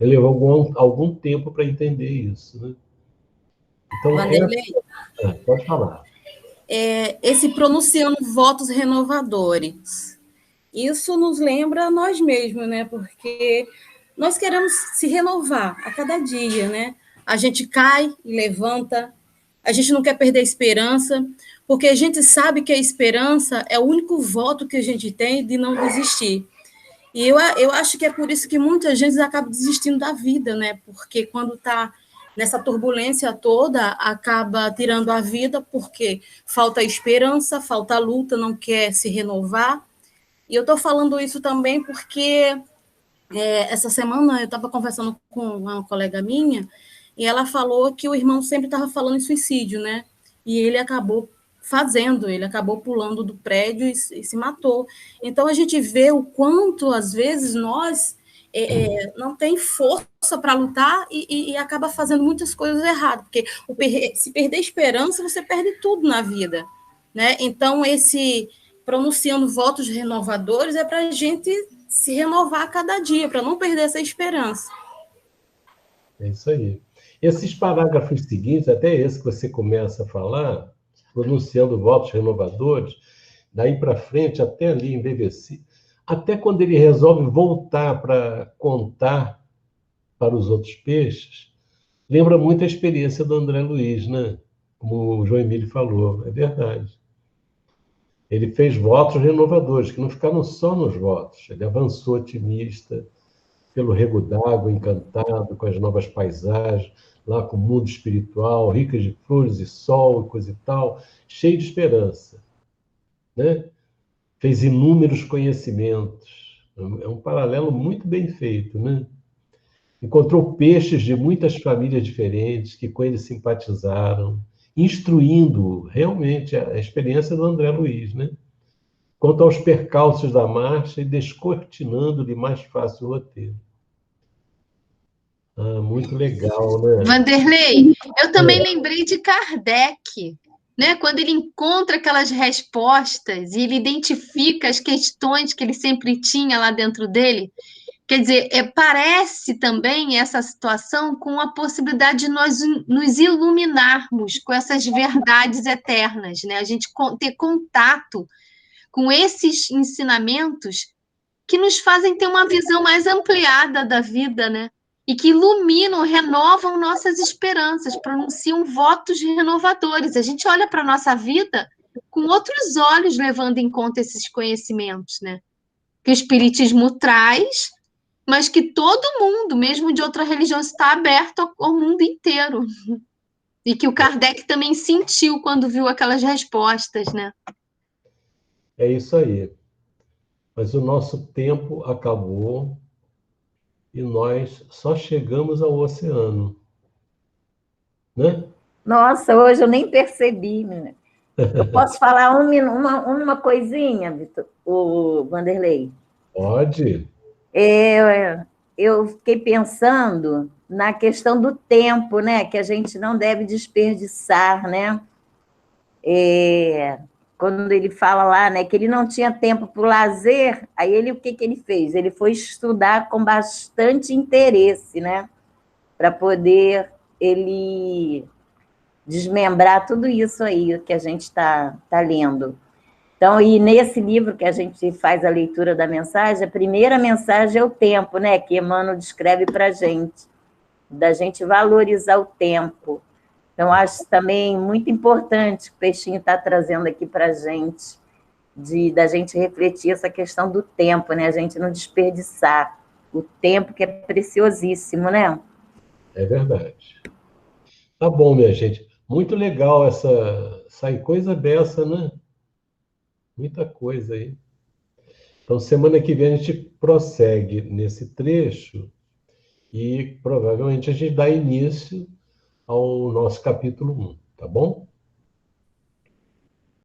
Ele levou algum tempo para entender isso, né? Então, Vanderlei, pode falar. Esse pronunciando votos renovadores, isso nos lembra a nós mesmos, né? Porque nós queremos se renovar a cada dia, né? A gente cai e levanta, a gente não quer perder a esperança, porque a gente sabe que a esperança é o único voto que a gente tem de não desistir. E eu acho que é por isso que muita gente acaba desistindo da vida, né? Porque quando está nessa turbulência toda, acaba tirando a vida porque falta esperança, falta luta, não quer se renovar. E eu estou falando isso também porque essa semana eu estava conversando com uma colega minha e ela falou que o irmão sempre estava falando em suicídio, né? E ele acabou ele acabou pulando do prédio e se matou. Então, a gente vê o quanto, às vezes, nós não tem força para lutar e acaba fazendo muitas coisas erradas, porque se perder esperança, você perde tudo na vida, né? Então, esse pronunciando votos renovadores é para a gente se renovar a cada dia, para não perder essa esperança. É isso aí. Esses parágrafos seguintes, até esse que você começa a falar, pronunciando votos renovadores, daí para frente, até ali em BBC, até quando ele resolve voltar para contar para os outros peixes, lembra muito a experiência do André Luiz, né? Como o João Emílio falou, é verdade. Ele fez votos renovadores, que não ficaram só nos votos, ele avançou otimista, pelo Rego d'Água, encantado com as novas paisagens, lá com o mundo espiritual, ricas de flores e sol, coisa e tal, cheio de esperança, né? Fez inúmeros conhecimentos. É um paralelo muito bem feito, né? Encontrou peixes de muitas famílias diferentes que com ele simpatizaram, instruindo realmente a experiência do André Luiz, né? Quanto aos percalços da marcha e descortinando-lhe mais fácil o roteiro. Muito legal, né? Vanderlei, eu também lembrei de Kardec, né? Quando ele encontra aquelas respostas e ele identifica as questões que ele sempre tinha lá dentro dele. Quer dizer, parece também essa situação com a possibilidade de nós nos iluminarmos com essas verdades eternas, né? A gente ter contato com esses ensinamentos que nos fazem ter uma visão mais ampliada da vida, né? E que iluminam, renovam nossas esperanças, pronunciam votos renovadores. A gente olha para a nossa vida com outros olhos, levando em conta esses conhecimentos, né? Que o Espiritismo traz, mas que todo mundo, mesmo de outra religião, está aberto ao mundo inteiro. E que o Kardec também sentiu quando viu aquelas respostas, né? É isso aí. Mas o nosso tempo acabou e nós só chegamos ao oceano, né? Nossa, hoje eu nem percebi, menina. Eu posso falar uma coisinha, Vitor, o Vanderlei? Pode. Eu fiquei pensando na questão do tempo, né? Que a gente não deve desperdiçar, né? Quando ele fala lá, né, que ele não tinha tempo para o lazer, aí o que ele fez? Ele foi estudar com bastante interesse, né? Para poder ele desmembrar tudo isso aí que a gente está lendo. Então, e nesse livro que a gente faz a leitura da mensagem, a primeira mensagem é o tempo, né? Que Emmanuel descreve para a gente, da gente valorizar o tempo. Então, acho também muito importante que o Peixinho está trazendo aqui para a gente, da gente refletir essa questão do tempo, né? A gente não desperdiçar o tempo, que é preciosíssimo, né? É verdade. Tá bom, minha gente. Muito legal sai coisa dessa, né? Muita coisa aí. Então, semana que vem a gente prossegue nesse trecho e provavelmente a gente dá início ao nosso capítulo 1, tá bom?